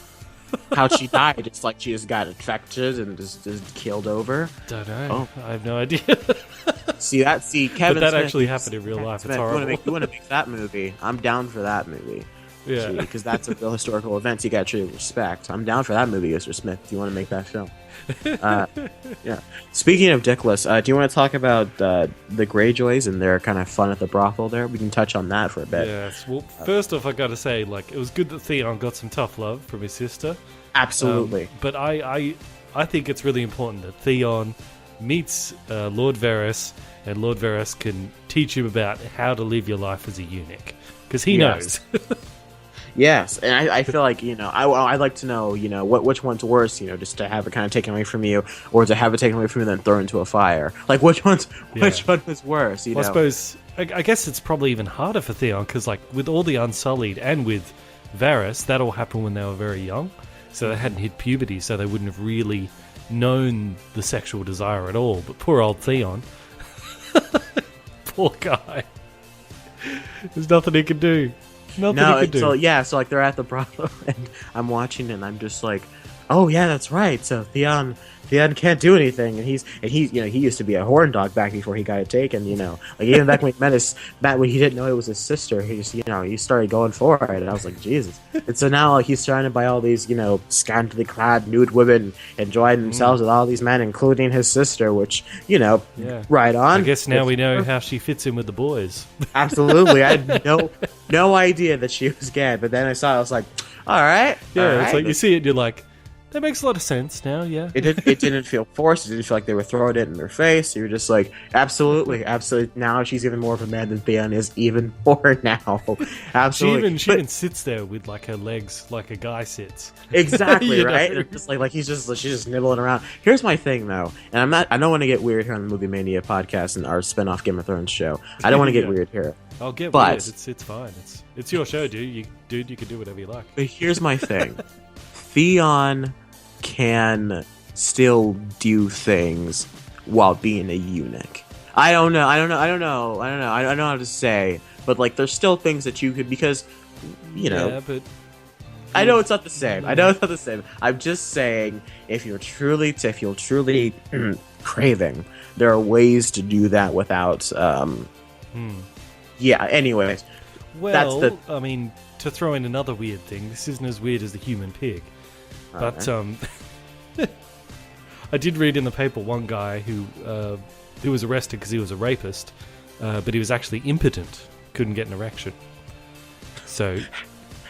How she died? It's like she just got infected and just killed over. Don't know. I have no idea. See, Kevin. But that Smith, actually happened in real life. It's horrible. You want to make that movie? I'm down for that movie. Yeah, because that's a real historical event. You got to treat with respect. I'm down for that movie, Mr. Smith. If you want to make that film, yeah. Speaking of dickless, do you want to talk about the Greyjoys and their kind of fun at the brothel? There, we can touch on that for a bit. Yes. Well, first off, I got to say, like, it was good that Theon got some tough love from his sister. Absolutely. But I think it's really important that Theon meets Lord Varys, and Lord Varys can teach him about how to live your life as a eunuch, because he knows. Yes, and I feel like, I'd like to know, which one's worse, just to have it kind of taken away from you, or to have it taken away from you and then thrown into a fire. Like, which one was worse, Well, I suppose, I guess it's probably even harder for Theon, because, like, with all the Unsullied and with Varys, that all happened when they were very young, so they hadn't hit puberty, so they wouldn't have really known the sexual desire at all. But poor old Theon. Poor guy. There's nothing he can do. So like they're at the brothel and I'm watching and I'm just like, oh yeah, that's right. So Theon can't do anything, and he used to be a horn dog back before he got it taken. Like even back when he back when he didn't know it was his sister, he just he started going for it, and I was like, Jesus. And so now he's surrounded by all these scantily clad nude women enjoying themselves with all these men, including his sister, which right on. I guess now we know how she fits in with the boys. Absolutely, I had no idea that she was gay, but then I saw it, I was like, all right, it's like you see it, and you're like, that makes a lot of sense now, yeah. It didn't feel forced. It didn't feel like they were throwing it in their face. You were just like, absolutely. Now she's even more of a man than Theon is, even more now. Absolutely. She even sits there with like her legs like a guy sits. Exactly, right? And just like she's just nibbling around. Here's my thing though, and I don't want to get weird here on the Movie Mania podcast and our spin-off Game of Thrones show. I don't want to get weird here. I'll get weird. It's fine. It's your show, dude. You can do whatever you like. But here's my thing. Theon can still do things while being a eunuch. I don't know how to say, but like there's still things that you could, because Yeah, but I know it's not the same. I'm just saying, if you're truly craving, there are ways to do that without yeah, anyways. Well, I mean, to throw in another weird thing, this isn't as weird as the human pig. But I did read in the paper one guy who was arrested because he was a rapist, but he was actually impotent, couldn't get an erection. So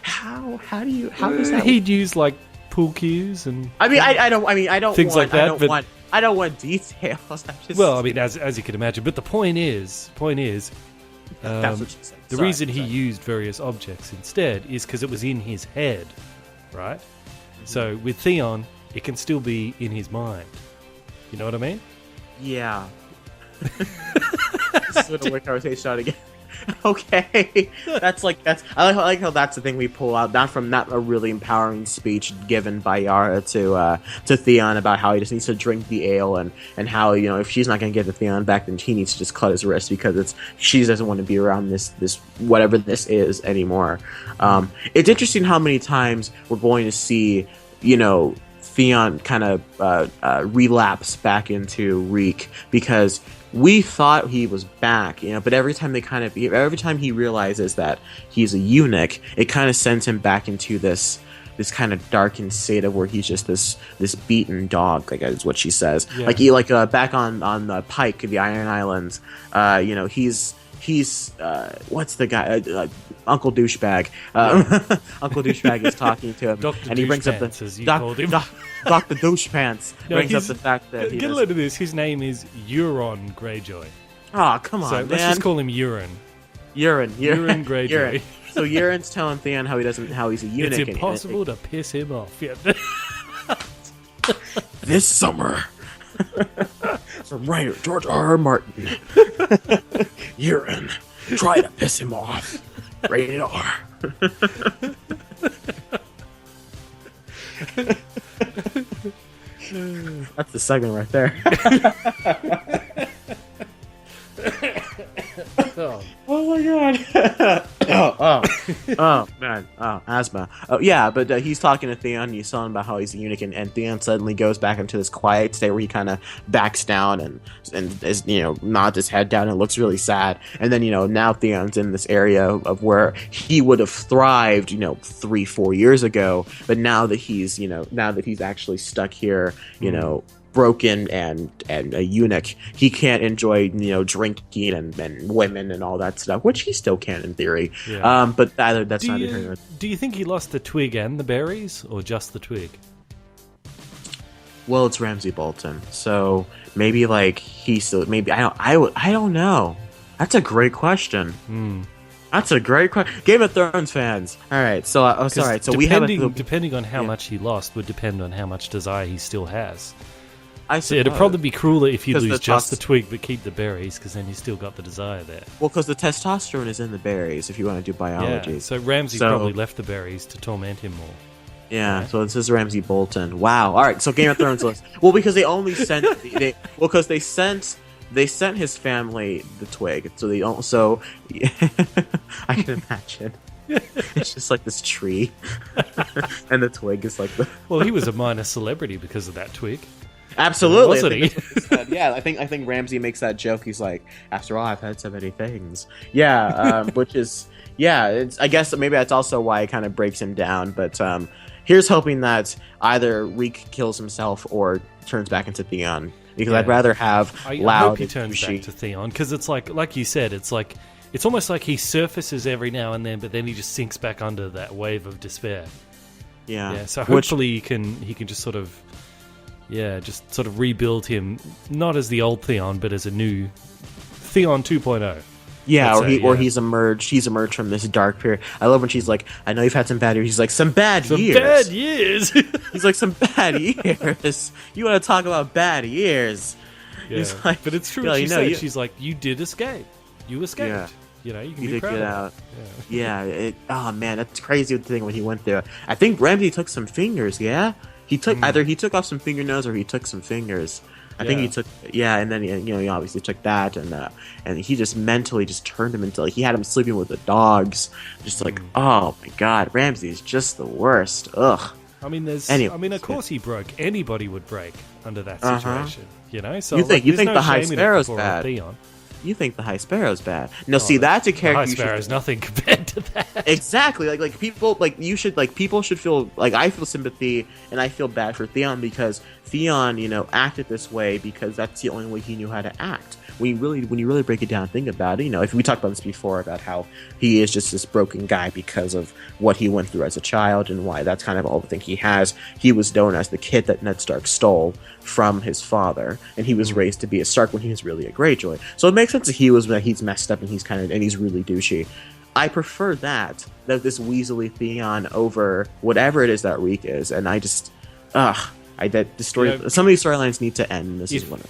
how does that? He'd use like pool cues and I don't things want, like that. I don't want details. Well, I mean, as you can imagine. But the point is, that's what she said. The reason he used various objects instead is because it was in his head, right? So with Theon, it can still be in his mind. You know what I mean? Yeah. This is a weird conversation out again. Okay, I like how that's the thing we pull out, not a really empowering speech given by Yara to Theon about how he just needs to drink the ale and how if she's not going to get the Theon back, then he needs to just cut his wrist because she doesn't want to be around this whatever this is anymore. It's interesting how many times we're going to see Theon kind of relapse back into Reek, because we thought he was back, but every time he realizes that he's a eunuch, it kind of sends him back into this kind of darkened state of where he's just this beaten dog, like is what she says. Yeah. Back on the Pike, the Iron Islands, he's what's the guy? Uncle Douchebag. Uncle Douchebag is talking to him, and he brings up the Dr. Douchepants. Brings up the fact that get a load of this. His name is Euron Greyjoy. Oh, come on, so man. Let's just call him Euron. Euron Greyjoy. So Euron's telling Theon how he's a eunuch. It's impossible to piss him off. Yeah. This summer. from writer George R. Martin. You're in. Try to piss him off. Rated R. That's the segment right there. Oh my god. oh man. Oh, asthma. Oh yeah, but he's talking to Theon. He's telling about how he's a eunuch, and Theon suddenly goes back into this quiet state where he kind of backs down and is, nods his head down and looks really sad. And then now Theon's in this area of where he would have thrived 3-4 years ago, but now that he's actually stuck here, broken and a eunuch, he can't enjoy drinking and women and all that stuff, which he still can in theory. Yeah. But that's not here. Do you think he lost the twig and the berries, or just the twig? Well, it's Ramsay Bolton, so maybe he still I don't know. That's a great question. That's a great question. Game of Thrones fans. All right, so sorry. So depending on how much he lost would depend on how much desire he still has. So it'd probably be crueler if you lose just the twig but keep the berries, because then you still got the desire there. Well, because the testosterone is in the berries, if you want to do biology. Yeah, so Ramsay probably left the berries to torment him more. Yeah, so this is Ramsay Bolton. Wow. All right, so Game of Thrones list. Well, because they only sent they sent his family the twig, so they don't. So I can imagine. It's just like this tree, and the twig is like the. Well, he was a minor celebrity because of that twig. Absolutely. I think Ramsay makes that joke. He's like, after all, I've had so many things. Yeah, which is I guess maybe that's also why it kind of breaks him down. But here's hoping that either Reek kills himself or turns back into Theon, because I'd rather have I hope he turns back to Theon, because it's like you said, it's almost like he surfaces every now and then, but then he just sinks back under that wave of despair. Yeah. So hopefully he can just sort of. Yeah, just sort of rebuild him, not as the old Theon, but as a new Theon 2.0. Yeah, or he's emerged from this dark period. I love when she's like, I know you've had some bad years. He's like, some bad years. He's like, some bad years. You want to talk about bad years? Yeah. He's like, but it's true. She's like, you did escape. You escaped. Yeah. You can be proud get of out. Yeah. Oh man, that's crazy. The thing when he went there, I think Ramsay took some fingers. Yeah. He took either he took off some fingernails or he took some fingers. I think he took and then he obviously took that, and he just mentally just turned him into he had him sleeping with the dogs, just oh my god, Ramsay's just the worst. Ugh. I mean, of course he broke. Anybody would break under that situation, So you think the High Sparrow's bad? Theon. You think the High Sparrow's bad? No, see, that's a character. The High Sparrow's nothing compared to that. Exactly. People should feel I feel sympathy and I feel bad for Theon, because Theon, acted this way because that's the only way he knew how to act. When you really break it down and think about it, if we talked about this before about how he is just this broken guy because of what he went through as a child and why that's kind of all the thing he has. He was known as the kid that Ned Stark stole from his father, and he was raised to be a Stark when he was really a Greyjoy. So it makes sense that he's messed up and he's really douchey. I prefer that this Weasley Theon over whatever it is that Reek is, and I just some of these storylines need to end.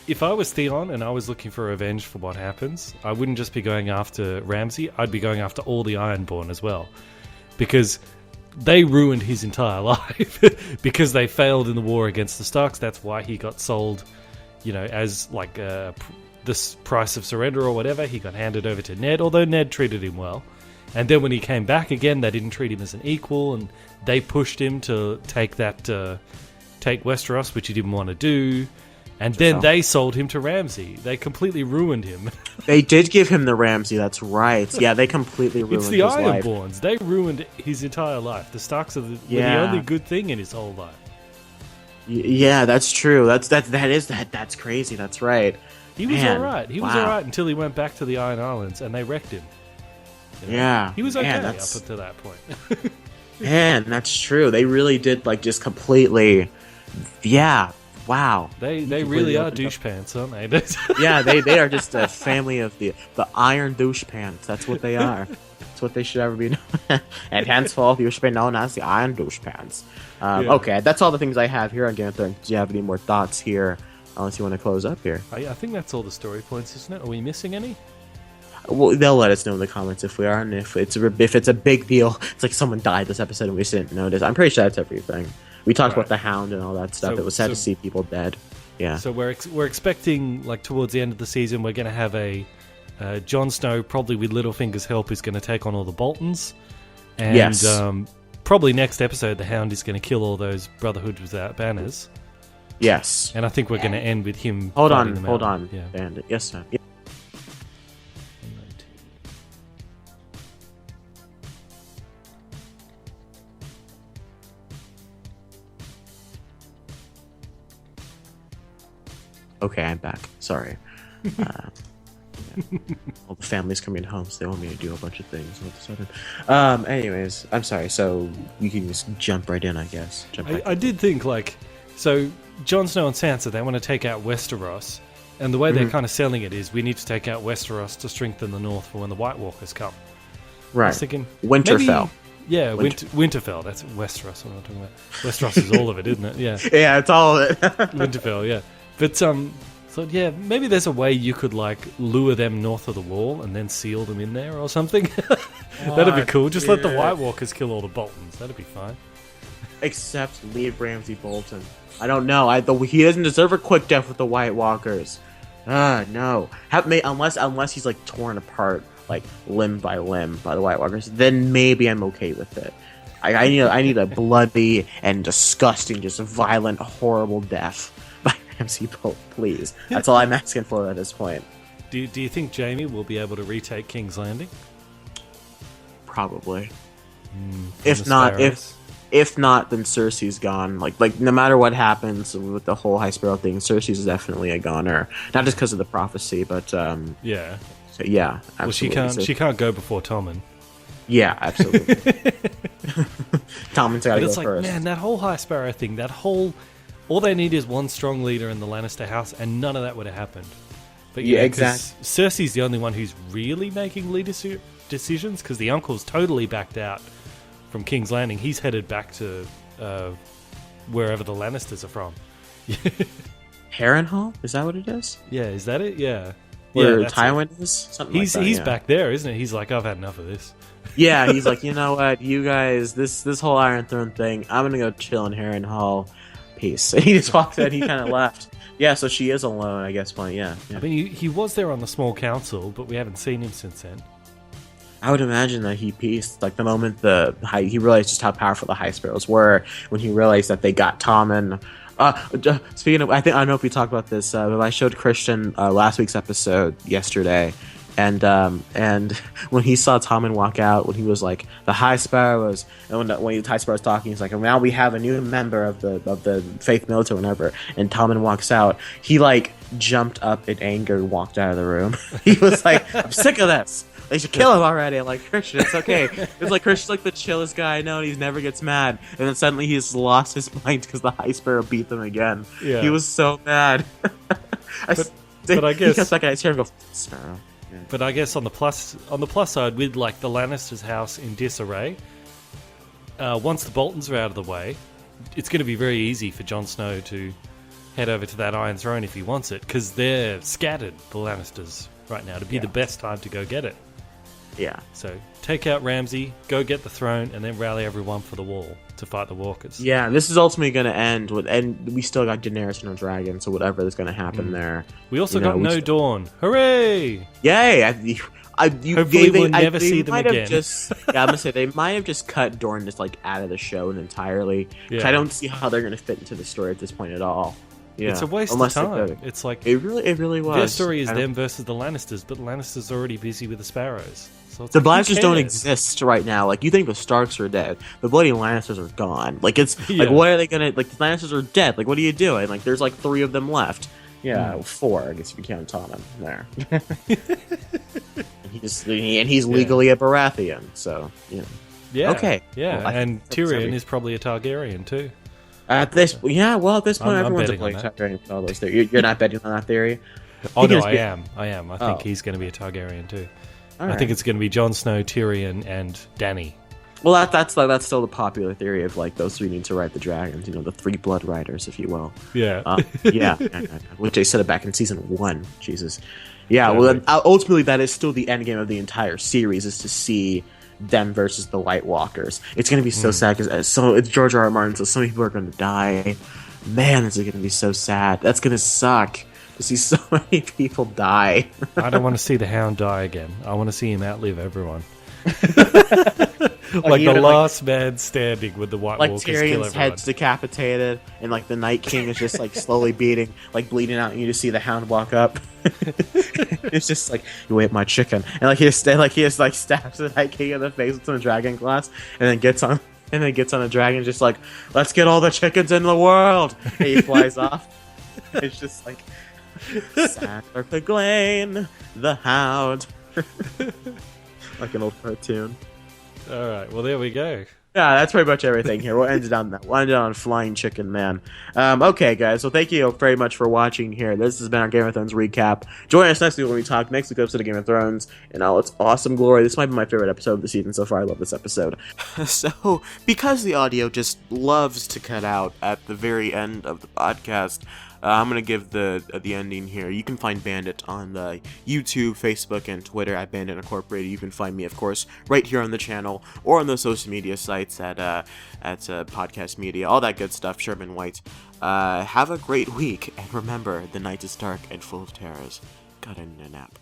If I was Theon and I was looking for revenge for what happens, I wouldn't just be going after Ramsay. I'd be going after all the Ironborn as well, because they ruined his entire life because they failed in the war against the Starks. That's why he got sold, as this price of surrender or whatever. He got handed over to Ned, although Ned treated him well. And then when he came back again, they didn't treat him as an equal, and they pushed him to take Westeros, which he didn't want to do. And then they sold him to Ramsay. They completely ruined him. They did give him the Ramsay, that's right. Yeah, they completely ruined his life. It's the Ironborns. They ruined his entire life. The Starks were the only good thing in his whole life. Yeah, that's true. That's crazy. That's right. He was alright. He was alright until he went back to the Iron Islands and they wrecked him. Yeah. He was okay up until that point. Man, that's true. They really did just completely. Yeah. Wow. They really are douche pants, aren't they? Yeah, they are just a family of the Iron douche pants. That's what they are. That's what they should ever be known. And henceforth, you should be known as the Iron douche pants. Okay, that's all the things I have here on Game of Thrones. Do you have any more thoughts here unless you want to close up here. I think that's all the story points, isn't it? Are we missing any? Well, they'll let us know in the comments if we are, and if it's a big deal, it's like someone died this episode and we just didn't notice. I'm pretty sure that's everything. We talked about the Hound and all that stuff. It was sad to see people dead. Yeah. So we're expecting, like, towards the end of the season, we're going to have a Jon Snow, probably with Littlefinger's help, is going to take on all the Boltons. And, yes. Probably next episode, the Hound is going to kill all those Brotherhood without banners. Yes. And I think we're going to end with him. Hold on, yeah. Bandit. Yes, sir. Yeah. Okay, I'm back. Sorry. All the family's coming home, so they want me to do a bunch of things all of a sudden. Anyways, I'm sorry. So you can just jump right in, I guess. I did think, like, so Jon Snow and Sansa, they want to take out Westeros, and the way they're kind of selling it is we need to take out Westeros to strengthen the North for when the White Walkers come. Right. I was thinking, Winterfell. Yeah, Winterfell. That's Westeros. What am I talking about? Westeros is all of it, isn't it? Yeah. Yeah, it's all of it. Winterfell. Yeah. But so yeah, maybe there's a way you could, like, lure them north of the wall and then seal them in there or something. That'd be cool. Just let the White Walkers kill all the Boltons. That'd be fine. Except leave Ramsay Bolton. I don't know. He doesn't deserve a quick death with the White Walkers. No. Unless he's, like, torn apart, like, limb by limb by the White Walkers, then maybe I'm okay with it. I need a bloody and disgusting, just violent, horrible death. Ramsay Bolt, please. That's all I'm asking for at this point. Do you think Jaime will be able to retake King's Landing? Probably. If not, then Cersei's gone. Like no matter what happens with the whole High Sparrow thing, Cersei's definitely a goner. Not just because of the prophecy, but yeah. So, yeah, absolutely. Well, she can't go before Tommen. Yeah, absolutely. Tommen's got to go first. Man, that whole High Sparrow thing, all they need is one strong leader in the Lannister house, and none of that would have happened. But yeah, exactly. Cersei's the only one who's really making leadership decisions, because the uncle's totally backed out from King's Landing. He's headed back to wherever the Lannisters are from. Harrenhal? Is that what it is? Yeah, is that it? Yeah. Where Tywin is? Something like that, he's back there, isn't it? He's like, I've had enough of this. Yeah, he's like, you know what, you guys, this whole Iron Throne thing, I'm gonna go chill in Harrenhal. Peace. And he just walked in, he kind of left. Yeah, so she is alone, I guess. Yeah. I mean, he was there on the small council, but we haven't seen him since then. I would imagine that he pieced, like, the moment he realized just how powerful the High Sparrows were, when he realized that they got Tommen. Speaking of, I don't know if we talked about this, but I showed Christian last week's episode yesterday, and when he saw Tommen walk out, when he was like, the High Sparrows, and when the High Sparrows talking, he's like, now we have a new member of the Faith Military, whatever, and Tommen walks out, he, like, jumped up in anger and walked out of the room. He was like, I'm sick of this. They should kill him already. I'm like, Christian, it's okay. It's like Christian's like the chillest guy I know, and he never gets mad. And then suddenly he's lost his mind because the High Sparrow beat them again. Yeah. He was so mad. But I guess he kept that guy's hair and go, Sparrow. Yeah. But I guess on the plus side, with, like, the Lannisters' house in disarray, once the Boltons are out of the way, it's going to be very easy for Jon Snow to head over to that Iron Throne if he wants it, because they're scattered, the Lannisters, right now. To be the best time to go get it. Yeah. So take out Ramsay, go get the throne, and then rally everyone for the wall to fight the Walkers. Yeah, this is ultimately going to end with, and we still got Daenerys and no dragon, so whatever is going to happen there. We also got no Dawn. Hooray! Yay! Hopefully we'll never see them again. I'm gonna say they might have just cut Dorne just, like, out of the show entirely. Yeah. I don't see how they're going to fit into the story at this point at all. Yeah. It's a waste of time. It's like it really was. Their story is them versus the Lannisters, but the Lannisters are already busy with the Sparrows. So the Lannisters don't exist right now. Like, you think the Starks are dead, the bloody Lannisters are gone. Like, it's like, what are they gonna, like, the Lannisters are dead. Like, what are you doing? Like, there's like 3 of them left. Yeah, 4, I guess, if you count Tommen there. and he's legally a Baratheon, so yeah. Okay. Yeah, well, and Tyrion is probably a Targaryen too. At this point, everyone's a Targaryen with all those theories. You're not betting on that theory? Oh, no, I am. I think he's going to be a Targaryen too. I think it's going to be Jon Snow, Tyrion, and Dany. Well, that's still the popular theory of like those three need to ride the dragons. The three blood riders, if you will. Yeah. Yeah. Which they said it back in season 1. Jesus. Yeah. Well, then, ultimately, that is still the end game of the entire series, is to see them versus the White Walkers. It's gonna be so sad because it's George R. Martin, so so many people are gonna die. Man, is it gonna be so sad. That's gonna suck to see so many people die. I don't want to see the Hound die again. I want to see him outlive everyone. Like the last man standing with the White Walkers kill everyone. Like Tyrion's head's decapitated, and like the Night King is just like slowly bleeding out, and you just see the Hound walk up. It's just like, you ate my chicken, and like he just stabs the Night King in the face with some dragon glass, and then gets on a dragon, just like, let's get all the chickens in the world. And he flies off. It's just like, Sandor Clegane, the Hound. Like an old cartoon. All right, well, there we go. Yeah, that's pretty much everything here. We'll end it on that. We'll end it on Flying Chicken Man. Okay, guys. So thank you very much for watching here. This has been our Game of Thrones recap. Join us next week when we talk next week's episode of Game of Thrones in all its awesome glory. This might be my favorite episode of the season so far. I love this episode. So, because the audio just loves to cut out at the very end of the podcast, I'm going to give the ending here. You can find Bandit on the YouTube, Facebook, and Twitter at Bandit Incorporated. You can find me, of course, right here on the channel or on the social media sites at Podcast Media, all that good stuff, Sherman White. Have a great week, and remember, the night is dark and full of terrors. Gotta nap.